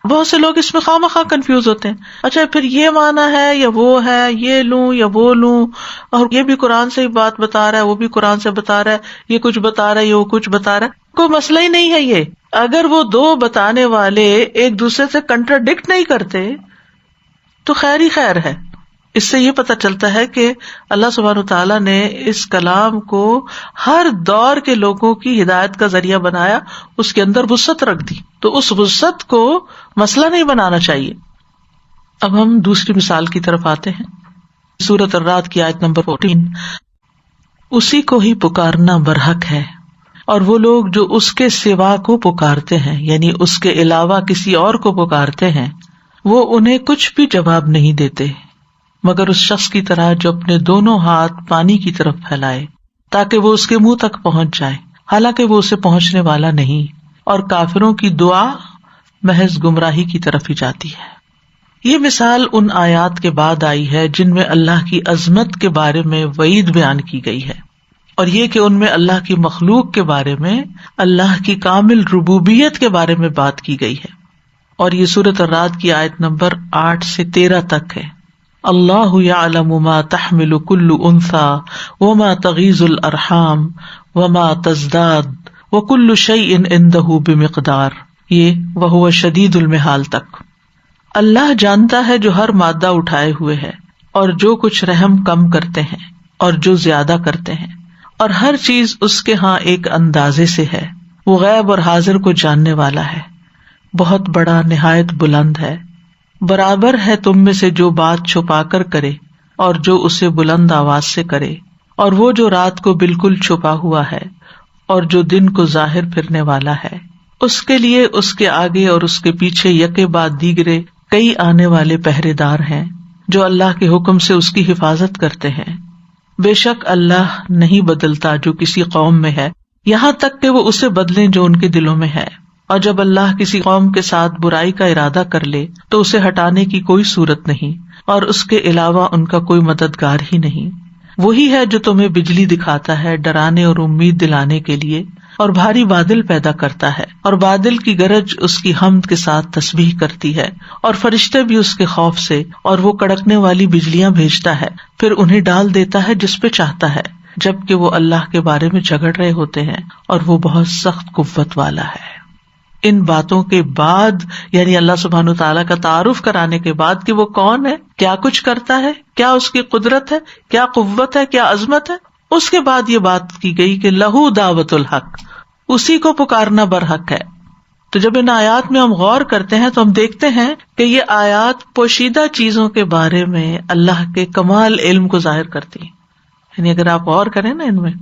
بہت سے لوگ اس میں خواہ مخواہ کنفیوز ہوتے ہیں. اچھا پھر یہ معنی ہے یا وہ ہے، یہ لوں یا وہ لوں، اور یہ بھی قرآن سے ہی بات بتا رہا ہے، وہ بھی قرآن سے بتا رہا ہے، یہ کچھ بتا رہا ہے، یہ وہ کچھ بتا رہا ہے. کوئی مسئلہ ہی نہیں ہے یہ. اگر وہ دو بتانے والے ایک دوسرے سے کنٹراڈکٹ نہیں کرتے تو خیر ہی خیر ہے. اس سے یہ پتہ چلتا ہے کہ اللہ سبحانہ تعالیٰ نے اس کلام کو ہر دور کے لوگوں کی ہدایت کا ذریعہ بنایا، اس کے اندر وسعت رکھ دی. تو اس وسعت کو مسئلہ نہیں بنانا چاہیے. اب ہم دوسری مثال کی طرف آتے ہیں. سورۃ الرعد کی آیت نمبر 14، اسی کو ہی پکارنا برحق ہے، اور وہ لوگ جو اس کے سوا کو پکارتے ہیں، یعنی اس کے علاوہ کسی اور کو پکارتے ہیں، وہ انہیں کچھ بھی جواب نہیں دیتے مگر اس شخص کی طرح جو اپنے دونوں ہاتھ پانی کی طرف پھیلائے تاکہ وہ اس کے منہ تک پہنچ جائے، حالانکہ وہ اسے پہنچنے والا نہیں. اور کافروں کی دعا محض گمراہی کی طرف ہی جاتی ہے. یہ مثال ان آیات کے بعد آئی ہے جن میں اللہ کی عظمت کے بارے میں وعید بیان کی گئی ہے، اور یہ کہ ان میں اللہ کی مخلوق کے بارے میں اللہ کی کامل ربوبیت کے بارے میں بات کی گئی ہے. اور یہ سورۃ الرعد کی آیت نمبر 8 سے 13 تک ہے. اللہ یعلم ما تحمل کل انثی وما تغیض الارحام وما تزداد وکل شیء عندہ بمقدار، یہ وہو شدید المحال تک. اللہ جانتا ہے جو ہر مادہ اٹھائے ہوئے ہے، اور جو کچھ رحم کم کرتے ہیں اور جو زیادہ کرتے ہیں، اور ہر چیز اس کے ہاں ایک اندازے سے ہے. وہ غیب اور حاضر کو جاننے والا ہے، بہت بڑا، نہایت بلند ہے. برابر ہے تم میں سے جو بات چھپا کر کرے اور جو اسے بلند آواز سے کرے، اور وہ جو رات کو بالکل چھپا ہوا ہے اور جو دن کو ظاہر پھرنے والا ہے. اس کے لیے اس کے آگے اور اس کے پیچھے یکے بعد دیگرے کئی آنے والے پہرے دار ہیں جو اللہ کے حکم سے اس کی حفاظت کرتے ہیں. بے شک اللہ نہیں بدلتا جو کسی قوم میں ہے، یہاں تک کہ وہ اسے بدلیں جو ان کے دلوں میں ہے. اور جب اللہ کسی قوم کے ساتھ برائی کا ارادہ کر لے تو اسے ہٹانے کی کوئی صورت نہیں، اور اس کے علاوہ ان کا کوئی مددگار ہی نہیں. وہی ہے جو تمہیں بجلی دکھاتا ہے ڈرانے اور امید دلانے کے لیے، اور بھاری بادل پیدا کرتا ہے، اور بادل کی گرج اس کی حمد کے ساتھ تسبیح کرتی ہے، اور فرشتے بھی اس کے خوف سے، اور وہ کڑکنے والی بجلیاں بھیجتا ہے، پھر انہیں ڈال دیتا ہے جس پہ چاہتا ہے، جبکہ وہ اللہ کے بارے میں جھگڑ رہے ہوتے ہیں، اور وہ بہت سخت قوت والا ہے. ان باتوں کے بعد، یعنی اللہ سبحانہ تعالیٰ کا تعارف کرانے کے بعد کہ وہ کون ہے، کیا کچھ کرتا ہے، کیا اس کی قدرت ہے، کیا قوت ہے، کیا عظمت ہے، اس کے بعد یہ بات کی گئی کہ لہو دعوت الحق، اسی کو پکارنا برحق ہے. تو جب ان آیات میں ہم غور کرتے ہیں تو ہم دیکھتے ہیں کہ یہ آیات پوشیدہ چیزوں کے بارے میں اللہ کے کمال علم کو ظاہر کرتی ہیں. یعنی اگر آپ غور کریں نا ان میں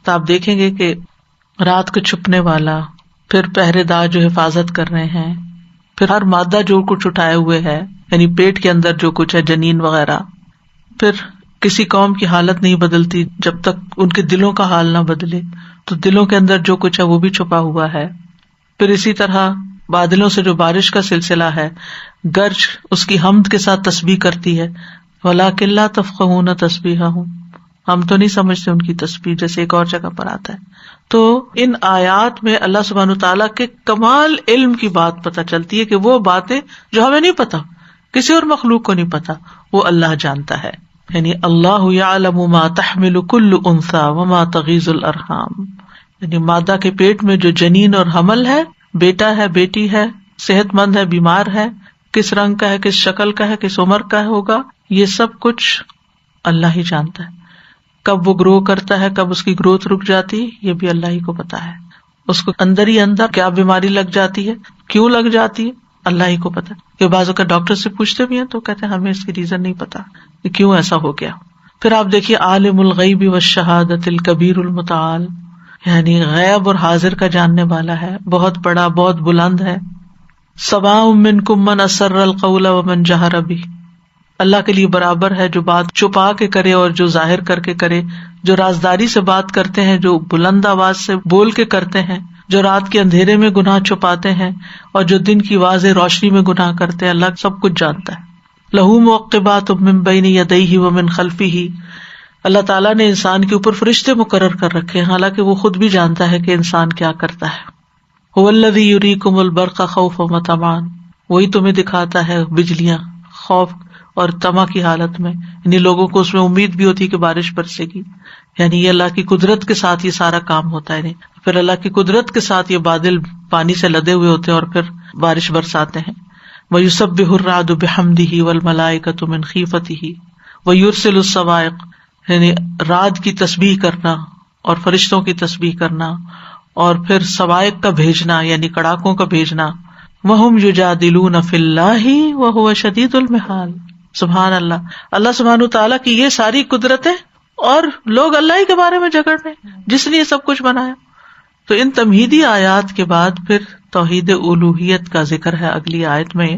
تو آپ دیکھیں گے کہ رات کو چھپنے والا، پھر پہرے دار جو حفاظت کر رہے ہیں، پھر ہر مادہ جو کچھ اٹھائے ہوئے ہے، یعنی پیٹ کے اندر جو کچھ ہے، جنین وغیرہ. پھر کسی قوم کی حالت نہیں بدلتی جب تک ان کے دلوں کا حال نہ بدلے، تو دلوں کے اندر جو کچھ ہے وہ بھی چھپا ہوا ہے. پھر اسی طرح بادلوں سے جو بارش کا سلسلہ ہے، گرج اس کی حمد کے ساتھ تسبیح کرتی ہے، وَلَٰكِن لَا تَفْقَهُونَ تَسْبِيحَهُمْ، ہم تو نہیں سمجھتے ان کی تسبیح، جیسے ایک اور جگہ پر آتا ہے. تو ان آیات میں اللہ سبحانہ تعالیٰ کے کمال علم کی بات پتہ چلتی ہے کہ وہ باتیں جو ہمیں نہیں پتا، کسی اور مخلوق کو نہیں پتا، وہ اللہ جانتا ہے. یعنی اللہ یعلم ما تحمل کل انثی وما تغیض الارحام، یعنی مادہ کے پیٹ میں جو جنین اور حمل ہے، بیٹا ہے، بیٹی ہے، صحت مند ہے، بیمار ہے، کس رنگ کا ہے، کس شکل کا ہے، کس عمر کا ہوگا، یہ سب کچھ اللہ ہی جانتا ہے. کب وہ گرو کرتا ہے، کب اس کی گروتھ رک جاتی ہے، یہ بھی اللہ ہی کو پتا ہے. اس کو اندر ہی اندر کیا بیماری لگ جاتی ہے، کیوں لگ جاتی ہے، اللہ ہی کو پتا. کہ بعض کا ڈاکٹر سے پوچھتے بھی ہیں تو کہتے ہیں ہمیں اس کی ریزن نہیں پتا کہ کیوں ایسا ہو گیا. پھر آپ دیکھیے عالم الغیب والشہادۃ الکبیر المتعال، یعنی غیب اور حاضر کا جاننے والا ہے، بہت بڑا، بہت بلند ہے. سواء منکم من اسر القول ومن جہر بہ، اللہ کے لیے برابر ہے جو بات چھپا کے کرے اور جو ظاہر کر کے کرے، جو رازداری سے بات کرتے ہیں، جو بلند آواز سے بول کے کرتے ہیں، جو رات کے اندھیرے میں گناہ چھپاتے ہیں اور جو دن کی واضح روشنی میں گناہ کرتے ہیں. اللہ سب کچھ جانتا ہے. لہو معقبات من بین یدیہ ومن خلفہ، اللہ تعالیٰ نے انسان کے اوپر فرشتے مقرر کر رکھے ہیں، حالانکہ وہ خود بھی جانتا ہے کہ انسان کیا کرتا ہے. هو الذی یریکم البرق خوفا وطمعا، وہی تمہیں دکھاتا ہے بجلیاں خوف اور طمع کی حالت میں، یعنی لوگوں کو اس میں امید بھی ہوتی ہے کہ بارش برسے گی. یعنی یہ اللہ کی قدرت کے ساتھ یہ سارا کام ہوتا ہے. پھر اللہ کی قدرت کے ساتھ یہ بادل پانی سے لدے ہوئے ہوتے ہیں اور پھر بارش برساتے ہیں. وَيُسَبِّحُ الرَّعْدُ بِحَمْدِهِ وَالْمَلَائِكَةُ مِنْ خِيفَتِهِ وَيُرْسِلُ الصَّوَاعِقَ، یعنی رعد کی تسبیح کرنا اور فرشتوں کی تسبیح کرنا، اور پھر صواعق کا بھیجنا یعنی کڑاکوں کا بھیجنا. وَهُمْ يُجَادِلُونَ فِي اللَّهِ وَهُوَ شَدِيدُ الْمِحَالِ. سبحان اللہ، اللہ سبحانہ تعالیٰ کی یہ ساری قدرتیں اور لوگ اللہ ہی کے بارے میں جھگڑ رہے ہیں جس نے یہ سب کچھ بنایا. تو ان تمہیدی آیات کے بعد پھر توحید الوہیت کا ذکر ہے اگلی آیت میں،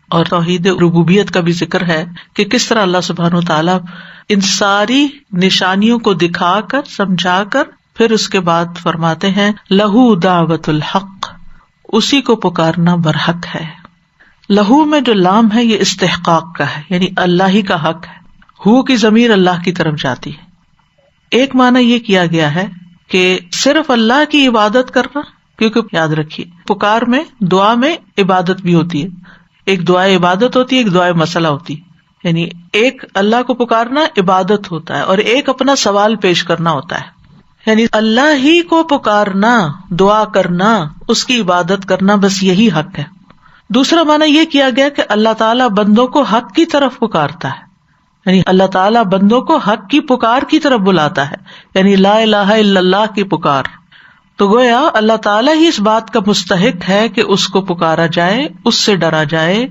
اور توحید ربوبیت کا بھی ذکر ہے کہ کس طرح اللہ سبحانہ وتعالیٰ ان ساری نشانیوں کو دکھا کر سمجھا کر پھر اس کے بعد فرماتے ہیں لہو دعوت الحق، اسی کو پکارنا برحق ہے. لہو میں جو لام ہے یہ استحقاق کا ہے، یعنی اللہ ہی کا حق ہے. ہو کی ضمیر اللہ کی طرف جاتی ہے. ایک معنی یہ کیا گیا ہے کہ صرف اللہ کی عبادت کرنا، کیونکہ یاد رکھیے پکار میں دعا میں عبادت بھی ہوتی ہے. ایک دعائے عبادت ہوتی ہے، ایک دعائے مسئلہ ہوتی ہے. یعنی ایک اللہ کو پکارنا عبادت ہوتا ہے اور ایک اپنا سوال پیش کرنا ہوتا ہے. یعنی اللہ ہی کو پکارنا، دعا کرنا، اس کی عبادت کرنا، بس یہی حق ہے. دوسرا معنی یہ کیا گیا کہ اللہ تعالیٰ بندوں کو حق کی طرف پکارتا ہے، یعنی اللہ تعالیٰ بندوں کو حق کی پکار کی طرف بلاتا ہے، یعنی لا الہ الا اللہ کی پکار. تو گویا اللہ تعالیٰ ہی اس بات کا مستحق ہے کہ اس کو پکارا جائے، اس سے ڈرا جائے،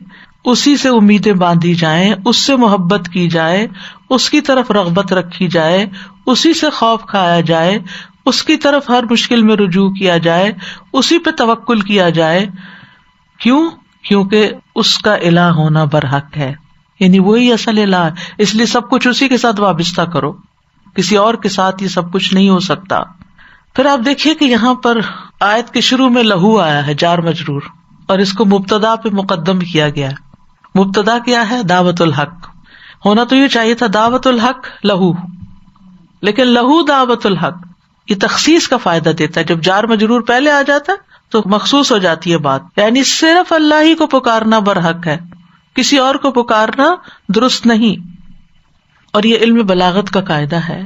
اسی سے امیدیں باندھی جائیں، اس سے محبت کی جائے، اس کی طرف رغبت رکھی جائے، اسی سے خوف کھایا جائے، اس کی طرف ہر مشکل میں رجوع کیا جائے، اسی پہ توکل کیا جائے. کیوں؟ کیونکہ اس کا الہ ہونا برحق ہے، یعنی وہی اصل الہ ہے. اس لیے سب کچھ اسی کے ساتھ وابستہ کرو، کسی اور کے ساتھ یہ سب کچھ نہیں ہو سکتا. پھر آپ دیکھیے کہ یہاں پر آیت کے شروع میں لہو آیا ہے، جار مجرور، اور اس کو مبتدا پہ مقدم کیا گیا ہے. مبتدا کیا ہے؟ دعوت الحق. ہونا تو یہ چاہیے تھا دعوت الحق لہو، لیکن لہو دعوت الحق یہ تخصیص کا فائدہ دیتا ہے. جب جار مجرور پہلے آ جاتا ہے تو مخصوص ہو جاتی ہے بات، یعنی صرف اللہ ہی کو پکارنا برحق ہے، کسی اور کو پکارنا درست نہیں. اور یہ علم بلاغت کا قاعدہ ہے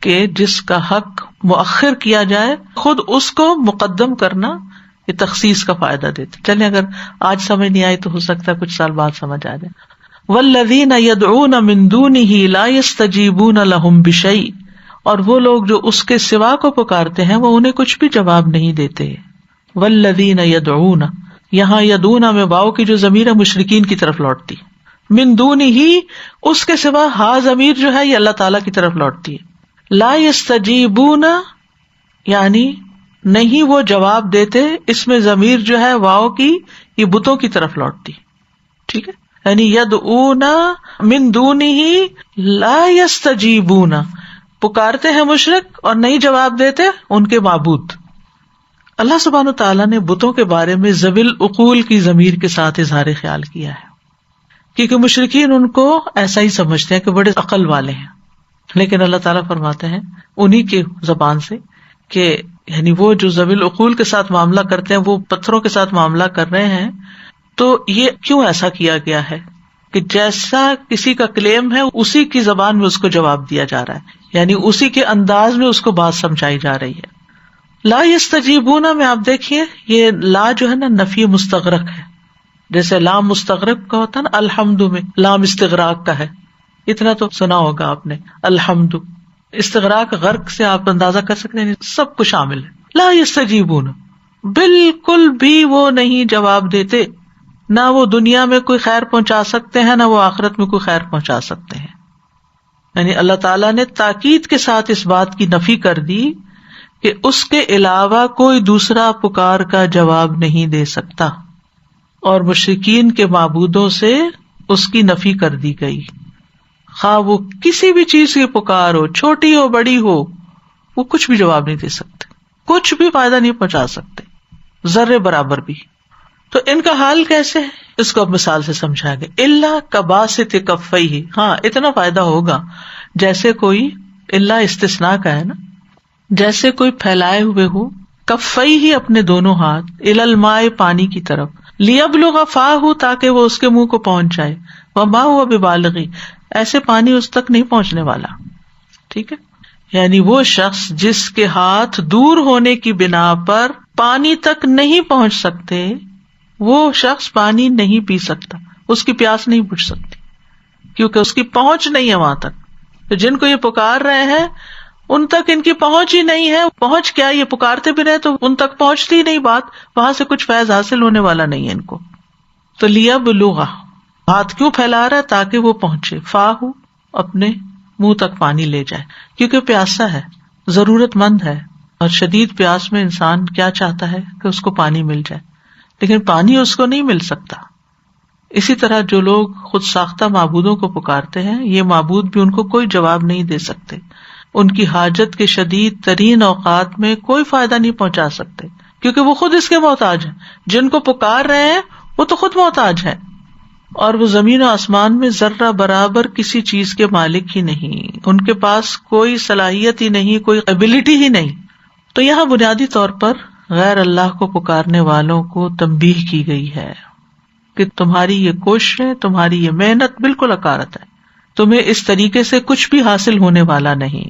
کہ جس کا حق مؤخر کیا جائے خود اس کو مقدم کرنا یہ تخصیص کا فائدہ دیتے. چلیں اگر آج سمجھ نہیں آئی تو ہو سکتا ہے کچھ سال بعد سمجھ آ جائے. والذین یدعون من دونہ لا یستجیبون لہم بشیء، اور وہ لوگ جو اس کے سوا کو پکارتے ہیں وہ انہیں کچھ بھی جواب نہیں دیتے. والذین یدعون، یہاں یدعون میں واو کی جو ضمیر ہے مشرکین کی طرف لوٹتی، من دونہ ہی اس کے سوا ہا ضمیر جو ہے یہ اللہ تعالیٰ کی طرف لوٹتی ہے. لا یستجیبون یعنی نہیں وہ جواب دیتے، اس میں ضمیر جو ہے واو کی یہ بتوں کی طرف لوٹتی. ٹھیک ہے، یعنی یدعون من دونہ لا یستجیبون، پکارتے ہیں مشرک اور نہیں جواب دیتے ان کے معبود. اللہ سبحانہ تعالیٰ نے بتوں کے بارے میں ذوی العقول کی ضمیر کے ساتھ اظہار خیال کیا ہے، کیونکہ مشرکین ان کو ایسا ہی سمجھتے ہیں کہ بڑے عقل والے ہیں، لیکن اللہ تعالیٰ فرماتے ہیں انہی کی زبان سے کہ یعنی وہ جو ذوی العقول کے ساتھ معاملہ کرتے ہیں وہ پتھروں کے ساتھ معاملہ کر رہے ہیں. تو یہ کیوں ایسا کیا گیا ہے کہ جیسا کسی کا کلیم ہے اسی کی زبان میں اس کو جواب دیا جا رہا ہے، یعنی اسی کے انداز میں اس کو بات سمجھائی جا رہی ہے. لا یستجیبون میں آپ دیکھیے یہ لا جو ہے نا نفی مستغرق ہے، جیسے لام مستغرق کا ہوتا ہے نا، الحمد میں لام استغراق کا ہے، اتنا تو سنا ہوگا آپ نے. الحمد استغراق غرق سے آپ اندازہ کر سکتے ہیں سب کو شامل ہے. لا یستجیبون بالکل بھی وہ نہیں جواب دیتے، نہ وہ دنیا میں کوئی خیر پہنچا سکتے ہیں، نہ وہ آخرت میں کوئی خیر پہنچا سکتے ہیں. یعنی اللہ تعالیٰ نے تاکید کے ساتھ اس بات کی نفی کر دی کہ اس کے علاوہ کوئی دوسرا پکار کا جواب نہیں دے سکتا، اور مشرکین کے معبودوں سے اس کی نفی کر دی گئی. خواہ وہ کسی بھی چیز کی پکار ہو، چھوٹی ہو بڑی ہو، وہ کچھ بھی جواب نہیں دے سکتے، کچھ بھی فائدہ نہیں پہنچا سکتے، ذرے برابر بھی. تو ان کا حال کیسے ہے اس کو اب مثال سے سمجھایا گیا. الا کباسط کفیہ، ہاں اتنا فائدہ ہوگا جیسے کوئی، الا استثناء کا ہے نا، جیسے کوئی پھیلائے ہوئے ہو، کفیہ اپنے دونوں ہاتھ، الی الماء پانی کی طرف، لیبلغ فاہ تاکہ وہ اس کے منہ کو پہنچ جائے، وما هو ببالغ ایسے پانی اس تک نہیں پہنچنے والا. ٹھیک ہے، یعنی وہ شخص جس کے ہاتھ دور ہونے کی بنا پر پانی تک نہیں پہنچ سکتے، وہ شخص پانی نہیں پی سکتا، اس کی پیاس نہیں بجھ سکتی کیونکہ اس کی پہنچ نہیں ہے وہاں تک. تو جن کو یہ پکار رہے ہیں ان تک ان کی پہنچ ہی نہیں ہے. پہنچ کیا، یہ پکارتے بھی رہے تو ان تک پہنچتی ہی نہیں بات، وہاں سے کچھ فیض حاصل ہونے والا نہیں ہے ان کو. تو لیبلغ ہاتھ کیوں پھیلا رہا ہے؟ تاکہ وہ پہنچے، فاہ اپنے منہ تک پانی لے جائے، کیونکہ پیاسا ہے، ضرورت مند ہے، اور شدید پیاس میں انسان کیا چاہتا ہے کہ اس کو پانی مل جائے، لیکن پانی اس کو نہیں مل سکتا. اسی طرح جو لوگ خود ساختہ معبودوں کو پکارتے ہیں، یہ معبود بھی ان کو کوئی جواب نہیں دے سکتے، ان کی حاجت کے شدید ترین اوقات میں کوئی فائدہ نہیں پہنچا سکتے، کیونکہ وہ خود اس کے محتاج ہیں. جن کو پکار رہے ہیں وہ تو خود محتاج ہیں، اور وہ زمین و آسمان میں ذرہ برابر کسی چیز کے مالک ہی نہیں، ان کے پاس کوئی صلاحیت ہی نہیں، کوئی ایبلٹی ہی نہیں. تو یہاں بنیادی طور پر غیر اللہ کو پکارنے والوں کو تنبیہ کی گئی ہے کہ تمہاری یہ کوششیں، تمہاری یہ محنت بالکل حقارت ہے، تمہیں اس طریقے سے کچھ بھی حاصل ہونے والا نہیں.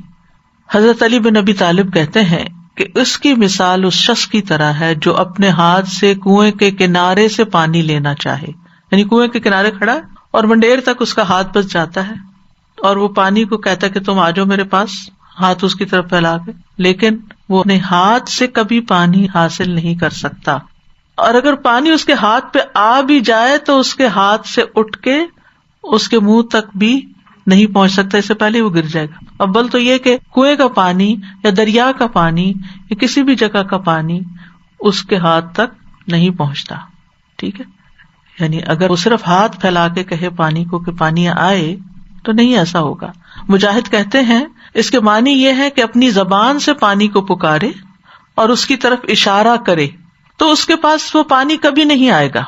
حضرت علی بن ابی طالب کہتے ہیں کہ اس کی مثال اس شخص کی طرح ہے جو اپنے ہاتھ سے کنویں کے کنارے سے پانی لینا چاہے، یعنی کنویں کے کنارے کھڑا ہے اور منڈیر تک اس کا ہاتھ بس جاتا ہے، اور وہ پانی کو کہتا ہے کہ تم آ جاؤ میرے پاس، ہاتھ اس کی طرف پھیلا کے، لیکن وہ اپنے ہاتھ سے کبھی پانی حاصل نہیں کر سکتا. اور اگر پانی اس کے ہاتھ پہ آ بھی جائے تو اس کے ہاتھ سے اٹھ کے اس کے منہ تک بھی نہیں پہنچ سکتا، اس سے پہلے وہ گر جائے گا. اول تو یہ کہ کنویں کا پانی یا دریا کا پانی یا کسی بھی جگہ کا پانی اس کے ہاتھ تک نہیں پہنچتا. ٹھیک ہے، یعنی اگر وہ صرف ہاتھ پھیلا کے کہے پانی کو کہ پانی آئے تو نہیں ایسا ہوگا. مجاہد کہتے ہیں اس کے معنی یہ ہے کہ اپنی زبان سے پانی کو پکارے اور اس کی طرف اشارہ کرے تو اس کے پاس وہ پانی کبھی نہیں آئے گا.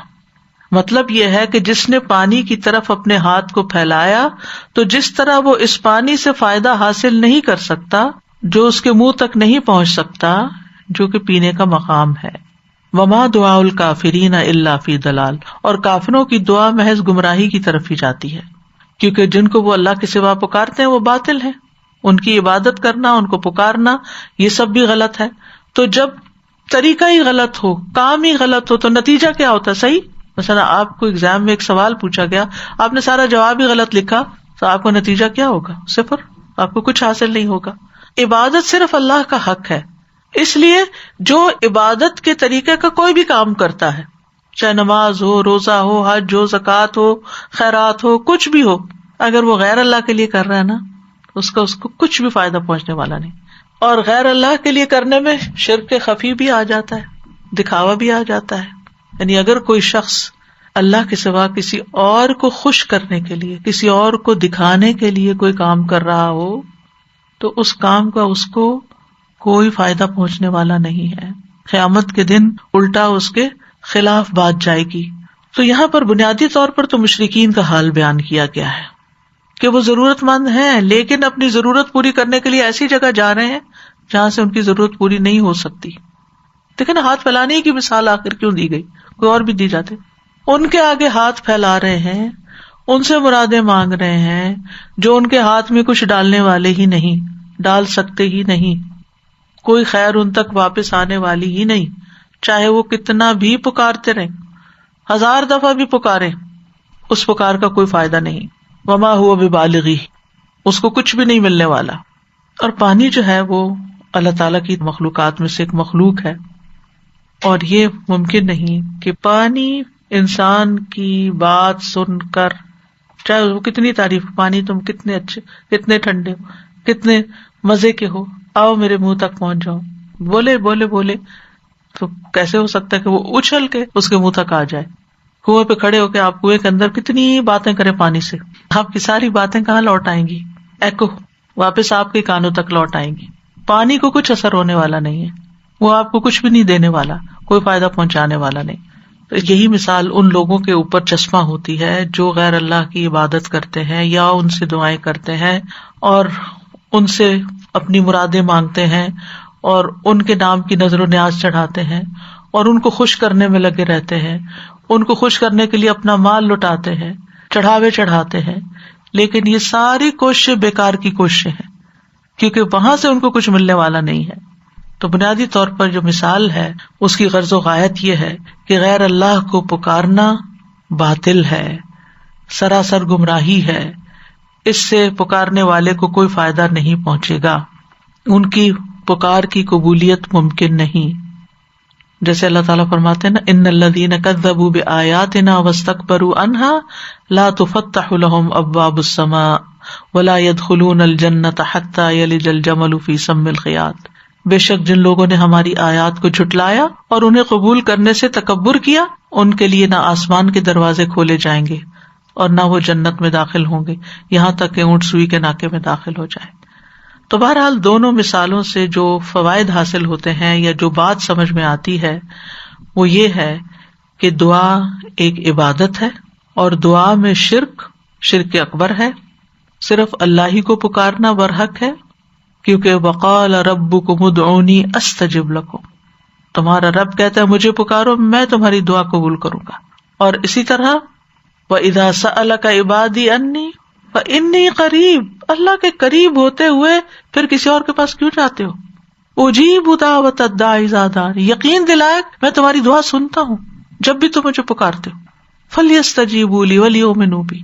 مطلب یہ ہے کہ جس نے پانی کی طرف اپنے ہاتھ کو پھیلایا تو جس طرح وہ اس پانی سے فائدہ حاصل نہیں کر سکتا جو اس کے منہ تک نہیں پہنچ سکتا، جو کہ پینے کا مقام ہے. وما دعاء الکافرین الا فی ضلال، اور کافروں کی دعا محض گمراہی کی طرف ہی جاتی ہے، کیونکہ جن کو وہ اللہ کے سوا پکارتے ہیں وہ باطل ہیں، ان کی عبادت کرنا، ان کو پکارنا، یہ سب بھی غلط ہے. تو جب طریقہ ہی غلط ہو، کام ہی غلط ہو، تو نتیجہ کیا ہوتا ہے؟ صحیح، مثلا آپ کو ایگزام میں ایک سوال پوچھا گیا، آپ نے سارا جواب ہی غلط لکھا تو آپ کو نتیجہ کیا ہوگا؟ صفر، آپ کو کچھ حاصل نہیں ہوگا. عبادت صرف اللہ کا حق ہے، اس لیے جو عبادت کے طریقے کا کوئی بھی کام کرتا ہے، چاہے نماز ہو، روزہ ہو، حج ہو، زکوٰۃ ہو، خیرات ہو، کچھ بھی ہو، اگر وہ غیر اللہ کے لیے کر رہا ہے نا، اس کو کچھ بھی فائدہ پہنچنے والا نہیں. اور غیر اللہ کے لیے کرنے میں شرک خفی بھی آ جاتا ہے، دکھاوا بھی آ جاتا ہے. یعنی اگر کوئی شخص اللہ کے سوا کسی اور کو خوش کرنے کے لیے، کسی اور کو دکھانے کے لیے کوئی کام کر رہا ہو تو اس کام کا اس کو کوئی فائدہ پہنچنے والا نہیں ہے. قیامت کے دن الٹا اس کے خلاف بات جائے گی. تو یہاں پر بنیادی طور پر تو مشرکین کا حال بیان کیا گیا ہے کہ وہ ضرورت مند ہیں لیکن اپنی ضرورت پوری کرنے کے لیے ایسی جگہ جا رہے ہیں جہاں سے ان کی ضرورت پوری نہیں ہو سکتی. دیکھیں نا، ہاتھ پھیلانے کی مثال آخر کیوں دی گئی؟ کوئی اور بھی دی جاتے. ان کے آگے ہاتھ پھیلا رہے ہیں، ان سے مرادیں مانگ رہے ہیں جو ان کے ہاتھ میں کچھ ڈالنے والے ہی نہیں، ڈال سکتے ہی نہیں، کوئی خیر ان تک واپس آنے والی ہی نہیں، چاہے وہ کتنا بھی پکارتے رہیں، 1000 دفعہ بھی پکارے، اس پکار کا کوئی فائدہ نہیں. وما ہوا ببالغی، اس کو کچھ بھی نہیں ملنے والا. اور پانی جو ہے وہ اللہ تعالیٰ کی مخلوقات میں سے ایک مخلوق ہے، اور یہ ممکن نہیں کہ پانی انسان کی بات سن کر، چاہے وہ کتنی تعریف، پانی تم کتنے اچھے، کتنے ٹھنڈے ہو، کتنے مزے کے ہو، آؤ میرے منہ تک پہنچ جاؤ، بولے بولے بولے، تو کیسے ہو سکتا ہے کہ وہ اچھل کے اس کے منہ تک آ جائے؟ کنویں پہ کھڑے ہو کے آپ کنویں کے اندر کتنی باتیں کریں پانی سے، آپ کی ساری باتیں کہاں لوٹ آئیں گی؟ ایکو واپس آپ کے کانوں تک لوٹ آئیں گی. پانی کو کچھ اثر ہونے والا نہیں ہے، وہ آپ کو کچھ بھی نہیں دینے والا، کوئی فائدہ پہنچانے والا نہیں. تو یہی مثال ان لوگوں کے اوپر چشمہ ہوتی ہے جو غیر اللہ کی عبادت کرتے ہیں یا ان سے دعائیں کرتے ہیں اور ان سے اپنی مرادیں مانگتے ہیں اور ان کے نام کی نظر و نیاز چڑھاتے ہیں اور ان کو خوش کرنے میں لگے رہتے ہیں، ان کو خوش کرنے کے لیے اپنا مال لٹاتے ہیں، چڑھاوے چڑھاتے ہیں. لیکن یہ ساری کوششیں بیکار کی کوششیں ہیں کیونکہ وہاں سے ان کو کچھ ملنے والا نہیں ہے. تو بنیادی طور پر جو مثال ہے اس کی غرض و غایت یہ ہے کہ غیر اللہ کو پکارنا باطل ہے، سراسر گمراہی ہے. اس سے پکارنے والے کو کوئی فائدہ نہیں پہنچے گا، ان کی پکار کی قبولیت ممکن نہیں. جیسے اللہ تعالیٰ فرماتے ہیں نا، ان الذین کذبوا بآیاتنا واستکبروا عنها لا تفتح لهم ابواب السماء ولا يدخلون الجنۃ حتى یلج الجمل فی سم الخیاط. بے شک جن لوگوں نے ہماری آیات کو جھٹلایا اور انہیں قبول کرنے سے تکبر کیا، ان کے لیے نہ آسمان کے دروازے کھولے جائیں گے اور نہ وہ جنت میں داخل ہوں گے یہاں تک کہ اونٹ سوئی کے ناکے میں داخل ہو جائے. تو بہرحال دونوں مثالوں سے جو فوائد حاصل ہوتے ہیں یا جو بات سمجھ میں آتی ہے وہ یہ ہے کہ دعا ایک عبادت ہے اور دعا میں شرک اکبر ہے. صرف اللہ ہی کو پکارنا برحق ہے کیونکہ وقال ربکم ادعونی استجب لکم، تمہارا رب کہتا ہے مجھے پکارو میں تمہاری دعا قبول کروں گا. اور اسی طرح وَإِذَا سَأَلَكَ عِبَادِي عَنِّي فَإِنِّي قَرِيبٌ، اللہ کے قریب ہوتے ہوئے پھر کسی اور کے پاس کیوں جاتے ہو؟ اجیب دعوت الداعی اذا دعان، یقین دلائے میں تمہاری دعا سنتا ہوں جب بھی تم مجھے پکارتے ہو. فَلْيَسْتَجِيبُوا لِي وَلْيُؤْمِنُوا بِي.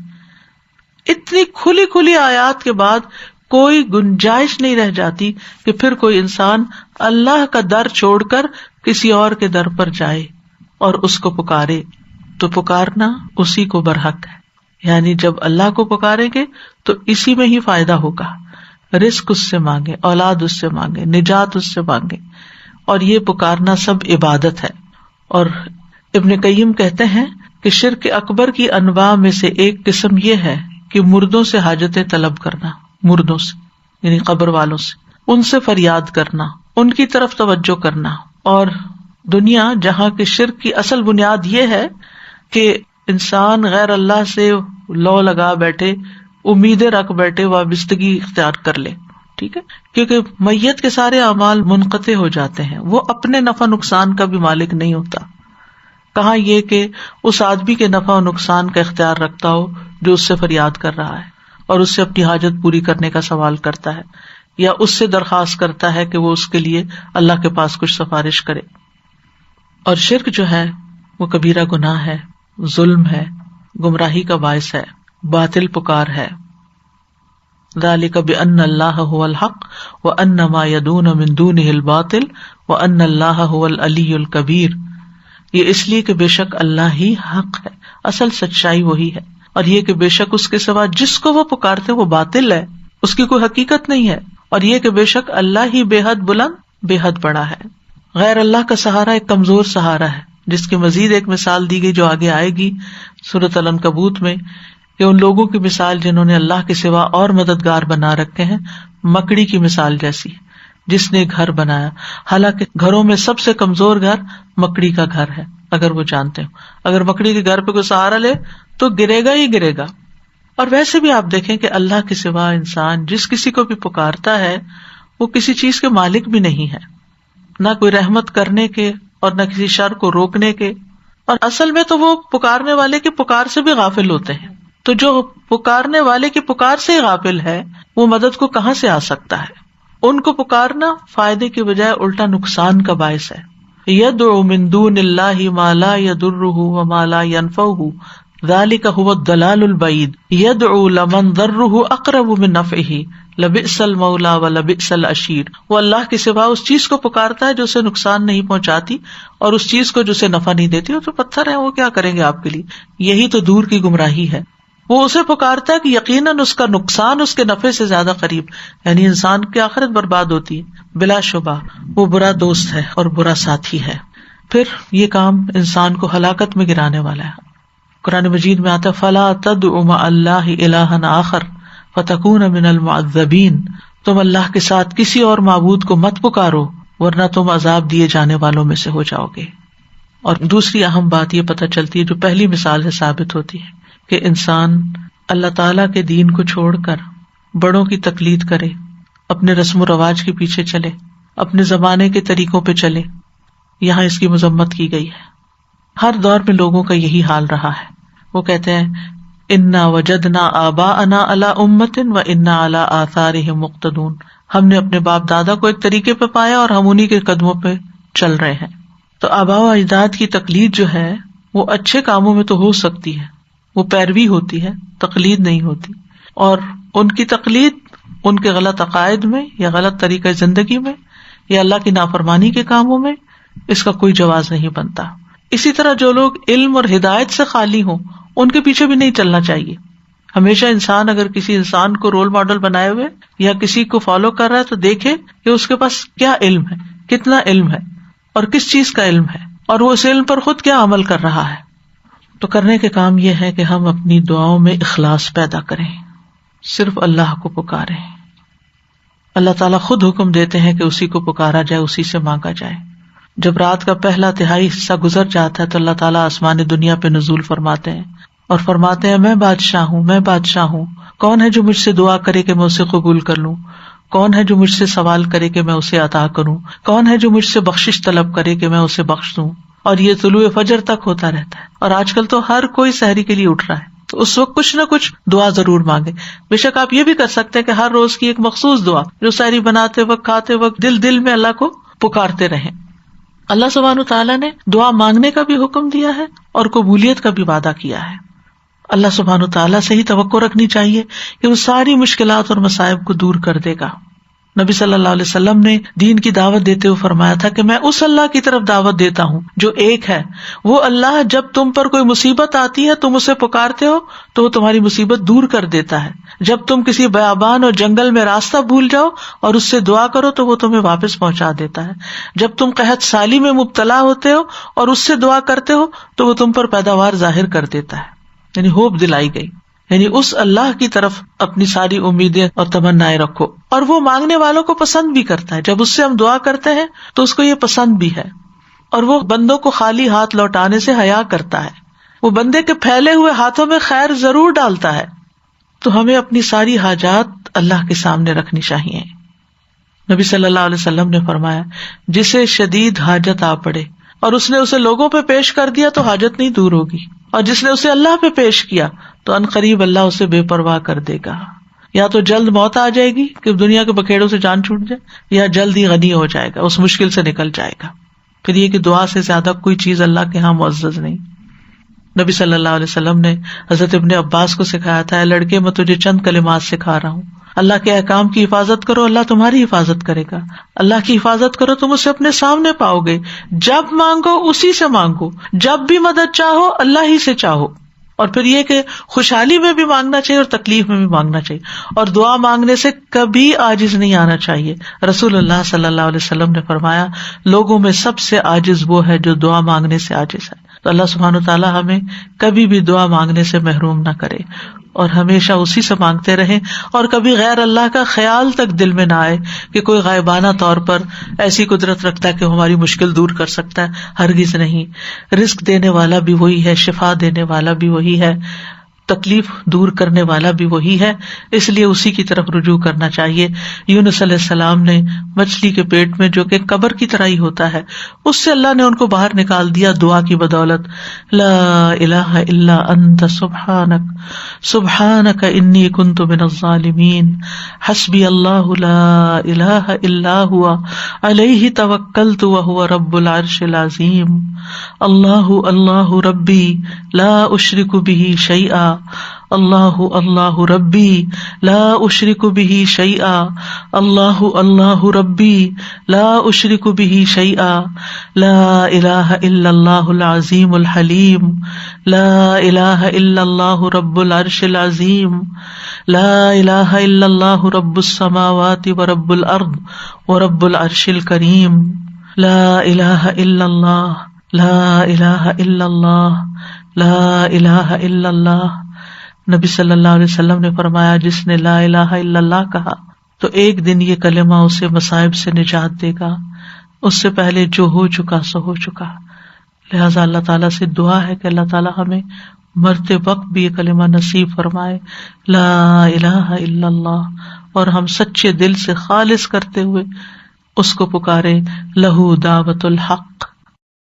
اتنی کھلی کھلی آیات کے بعد کوئی گنجائش نہیں رہ جاتی کہ پھر کوئی انسان اللہ کا در چھوڑ کر کسی اور کے در پر جائے اور اس کو پکارے. تو پکارنا اسی کو برحق ہے، یعنی جب اللہ کو پکاریں گے تو اسی میں ہی فائدہ ہوگا. رزق اس سے مانگے، اولاد اس سے مانگے، نجات اس سے مانگے، اور یہ پکارنا سب عبادت ہے. اور ابن قیم کہتے ہیں کہ شرک اکبر کی انواع میں سے ایک قسم یہ ہے کہ مردوں سے حاجتیں طلب کرنا، مردوں سے یعنی قبر والوں سے، ان سے فریاد کرنا، ان کی طرف توجہ کرنا. اور دنیا جہاں کے شرک کی اصل بنیاد یہ ہے کہ انسان غیر اللہ سے لو لگا بیٹھے، امیدیں رکھ بیٹھے، وابستگی اختیار کر لے. ٹھیک ہے، کیونکہ میت کے سارے اعمال منقطع ہو جاتے ہیں، وہ اپنے نفع نقصان کا بھی مالک نہیں ہوتا. کہاں یہ کہ اس آدمی کے نفع و نقصان کا اختیار رکھتا ہو جو اس سے فریاد کر رہا ہے اور اس سے اپنی حاجت پوری کرنے کا سوال کرتا ہے یا اس سے درخواست کرتا ہے کہ وہ اس کے لیے اللہ کے پاس کچھ سفارش کرے. اور شرک جو ہے وہ کبیرہ گناہ ہے، ظلم ہے، گمراہی کا باعث ہے، باطل پکار ہے. ذلک بأن اللہ هو الحق وأن ما يدعون من دونه الباطل وأن اللہ هو العلی الکبیر. یہ اس لیے کہ بے شک اللہ ہی حق ہے، اصل سچائی وہی ہے، اور یہ کہ بے شک اس کے سوا جس کو وہ پکارتے وہ باطل ہے، اس کی کوئی حقیقت نہیں ہے، اور یہ کہ بے شک اللہ ہی بے حد بلند بے حد بڑا ہے. غیر اللہ کا سہارا ایک کمزور سہارا ہے، جس کی مزید ایک مثال دی گئی جو آگے آئے گی سورۃ العنکبوت میں، کہ ان لوگوں کی مثال جنہوں نے اللہ کے سوا اور مددگار بنا رکھے ہیں مکڑی کی مثال جیسی، جس نے گھر بنایا، حالانکہ گھروں میں سب سے کمزور گھر مکڑی کا گھر ہے. اگر وہ جانتے ہو، اگر مکڑی کے گھر پہ کوئی سہارا لے تو گرے گا ہی گرے گا. اور ویسے بھی آپ دیکھیں کہ اللہ کے سوا انسان جس کسی کو بھی پکارتا ہے وہ کسی چیز کے مالک بھی نہیں ہے، نہ کوئی رحمت کرنے کے اور نہ کسی شر کو روکنے کے، اور اصل میں تو وہ پکارنے والے کی پکار سے بھی غافل ہوتے ہیں. تو جو پکارنے والے کی پکار سے ہی غافل ہے وہ مدد کو کہاں سے آ سکتا ہے؟ ان کو پکارنا فائدے کی بجائے الٹا نقصان کا باعث ہے. یدعو من دون اللہ ما لا یضرہ وما لا ینفعہ ذلک هو الضلال البعید. یدعو لمن ضرہ اقرب من نفعہ لبئس المولا ولبئس العشیر. وہ اللہ کے سوا اس چیز کو پکارتا ہے جو اسے نقصان نہیں پہنچاتی اور اس چیز کو جو اسے نفع نہیں دیتی. وہ تو پتھر ہے، وہ کیا کریں گے آپ کے لیے؟ یہی تو دور کی گمراہی ہے. وہ اسے پکارتا ہے کہ یقیناً اس کا نقصان اس کے نفع سے زیادہ قریب، یعنی انسان کی آخرت برباد ہوتی ہے. بلا شبہ وہ برا دوست ہے اور برا ساتھی ہے، پھر یہ کام انسان کو ہلاکت میں گرانے والا ہے. قرآن مجید میں آتا ہے فَلَا تَدْعُ مَعَ اللَّهِ إِلَٰهًا آخَرَ فَتَكُونَ مِنَ الْمُعَذَّبِينَ. تم اللہ کے ساتھ کسی اور معبود کو مت پکارو ورنہ تم عذاب دیے جانے والوں میں سے ہو جاؤ گے. اور دوسری اہم بات یہ پتہ چلتی ہے جو پہلی مثال سے ثابت ہوتی ہے کہ انسان اللہ تعالیٰ کے دین کو چھوڑ کر بڑوں کی تقلید کرے، اپنے رسم و رواج کے پیچھے چلے، اپنے زمانے کے طریقوں پہ چلے. یہاں اس کی مذمت کی گئی ہے. ہر دور میں لوگوں کا یہی حال رہا ہے. وہ کہتے ہیں انا وجدنا آباءنا علی امۃ وانا علی آثارہم مقتدون. ہم نے اپنے باپ دادا کو ایک طریقے پہ پایا اور ہم انہی کے قدموں پہ چل رہے ہیں. تو آباء و اجداد کی تقلید جو ہے وہ اچھے کاموں میں تو ہو سکتی ہے، وہ پیروی ہوتی ہے، تقلید نہیں ہوتی. اور ان کی تقلید ان کے غلط عقائد میں یا غلط طریقہ زندگی میں یا اللہ کی نافرمانی کے کاموں میں اس کا کوئی جواز نہیں بنتا. اسی طرح جو لوگ علم اور ہدایت سے خالی ہوں ان کے پیچھے بھی نہیں چلنا چاہیے. ہمیشہ انسان اگر کسی انسان کو رول ماڈل بنائے ہوئے یا کسی کو فالو کر رہا ہے تو دیکھے کہ اس کے پاس کیا علم ہے، کتنا علم ہے اور کس چیز کا علم ہے، اور وہ اس علم پر خود کیا عمل کر رہا ہے. تو کرنے کے کام یہ ہے کہ ہم اپنی دعاؤں میں اخلاص پیدا کریں، صرف اللہ کو پکاریں. اللہ تعالیٰ خود حکم دیتے ہیں کہ اسی کو پکارا جائے، اسی سے مانگا جائے. جب رات کا پہلا تہائی حصہ گزر جاتا ہے تو اللہ تعالیٰ آسمان دنیا پہ نزول فرماتے ہیں اور فرماتے ہیں میں بادشاہ ہوں، میں بادشاہ ہوں. کون ہے جو مجھ سے دعا کرے کہ میں اسے قبول کر لوں؟ کون ہے جو مجھ سے سوال کرے کہ میں اسے عطا کروں؟ کون ہے جو مجھ سے بخشش طلب کرے کہ میں اسے بخش دوں؟ اور یہ طلوع فجر تک ہوتا رہتا ہے. اور آج کل تو ہر کوئی سحری کے لیے اٹھ رہا ہے، تو اس وقت کچھ نہ کچھ دعا ضرور مانگے. بے شک آپ یہ بھی کر سکتے ہیں کہ ہر روز کی ایک مخصوص دعا جو سحری بناتے وقت، کھاتے وقت دل میں اللہ کو پکارتے رہیں. اللہ سبحانہ تعالیٰ نے دعا مانگنے کا بھی حکم دیا ہے اور قبولیت کا بھی وعدہ کیا ہے. اللہ سبحانہ تعالیٰ سے ہی توقع رکھنی چاہیے کہ وہ ساری مشکلات اور مصائب کو دور کر دے گا. نبی صلی اللہ علیہ وسلم نے دین کی دعوت دیتے ہوئے فرمایا تھا کہ میں اس اللہ کی طرف دعوت دیتا ہوں جو ایک ہے. وہ اللہ جب تم پر کوئی مصیبت آتی ہے تم اسے پکارتے ہو تو وہ تمہاری مصیبت دور کر دیتا ہے. جب تم کسی بیابان اور جنگل میں راستہ بھول جاؤ اور اس سے دعا کرو تو وہ تمہیں واپس پہنچا دیتا ہے. جب تم قحط سالی میں مبتلا ہوتے ہو اور اس سے دعا کرتے ہو تو وہ تم پر پیداوار ظاہر کر دیتا ہے. یعنی ہوپ دلائی گئی، یعنی اس اللہ کی طرف اپنی ساری امیدیں اور تمنائیں رکھو. اور وہ مانگنے والوں کو پسند بھی کرتا ہے. جب اس سے ہم دعا کرتے ہیں تو اس کو یہ پسند بھی ہے، اور وہ بندوں کو خالی ہاتھ لوٹانے سے حیا کرتا ہے. وہ بندے کے پھیلے ہوئے ہاتھوں میں خیر ضرور ڈالتا ہے. تو ہمیں اپنی ساری حاجات اللہ کے سامنے رکھنی چاہیے. نبی صلی اللہ علیہ وسلم نے فرمایا جسے شدید حاجت آ پڑے اور اس نے اسے لوگوں پہ پیش کر دیا تو حاجت نہیں دور ہوگی، اور جس نے اسے اللہ پہ پیش کیا تو عنقریب اللہ اسے بے پرواہ کر دے گا. یا تو جلد موت آ جائے گی کہ دنیا کے بکھیڑوں سے جان چھوٹ جائے، یا جلد ہی غنی ہو جائے گا، اس مشکل سے نکل جائے گا. پھر یہ کہ دعا سے زیادہ کوئی چیز اللہ کے ہاں معزز نہیں. نبی صلی اللہ علیہ وسلم نے حضرت ابن عباس کو سکھایا تھا، اے لڑکے میں تجھے چند کلمات سکھا رہا ہوں، اللہ کے احکام کی حفاظت کرو، اللہ تمہاری حفاظت کرے گا. اللہ کی حفاظت کرو، تم اسے اپنے سامنے پاؤ گے. جب مانگو اسی سے مانگو، جب بھی مدد چاہو اللہ ہی سے چاہو. اور پھر یہ کہ خوشحالی میں بھی مانگنا چاہیے اور تکلیف میں بھی مانگنا چاہیے. اور دعا مانگنے سے کبھی عاجز نہیں آنا چاہیے. رسول اللہ صلی اللہ علیہ وسلم نے فرمایا لوگوں میں سب سے عاجز وہ ہے جو دعا مانگنے سے عاجز ہے. تو اللہ سبحانہ وتعالیٰ ہمیں کبھی بھی دعا مانگنے سے محروم نہ کرے اور ہمیشہ اسی سے مانگتے رہیں. اور کبھی غیر اللہ کا خیال تک دل میں نہ آئے کہ کوئی غائبانہ طور پر ایسی قدرت رکھتا ہے کہ ہماری مشکل دور کر سکتا ہے. ہرگز نہیں. رزق دینے والا بھی وہی ہے، شفا دینے والا بھی وہی ہے، تکلیف دور کرنے والا بھی وہی ہے. اس لیے اسی کی طرف رجوع کرنا چاہیے. یونس علیہ السلام نے مچھلی کے پیٹ میں، جو کہ قبر کی طرح ہی ہوتا ہے، اس سے اللہ نے ان کو باہر نکال دیا دعا کی بدولت. لا الہ الا انت سبحانک سبحانک انی کنت من الظالمین حسبی اللہ لا الہ الا ہوا علیہ توکلت وہو رب العرش العظیم. اللہ اللہ ربی لا اشرک بہ شیئا اللہ اللہ ربی لا اشرک بہ شیئا اللہ اللہ ربی لا اشرک بہ شیئا لا الہ الا اللہ العظیم الحلیم لا الہ الا اللہ رب العرش العظیم لا الہ الا اللہ رب السماوات ورب الارض ورب العرش الکریم لا الہ الا اللہ لا الہ الا اللہ لا الہ الا اللہ. نبی صلی اللہ علیہ وسلم نے فرمایا جس نے لا الہ الا اللہ کہا تو ایک دن یہ کلمہ اسے مصائب سے نجات دے گا. اس سے پہلے جو ہو چکا سو ہو چکا. لہٰذا اللہ تعالیٰ سے دعا ہے کہ اللہ تعالیٰ ہمیں مرتے وقت بھی یہ کلمہ نصیب فرمائے لا الہ الا اللہ، اور ہم سچے دل سے خالص کرتے ہوئے اس کو پکارے. لہو دعوت الحق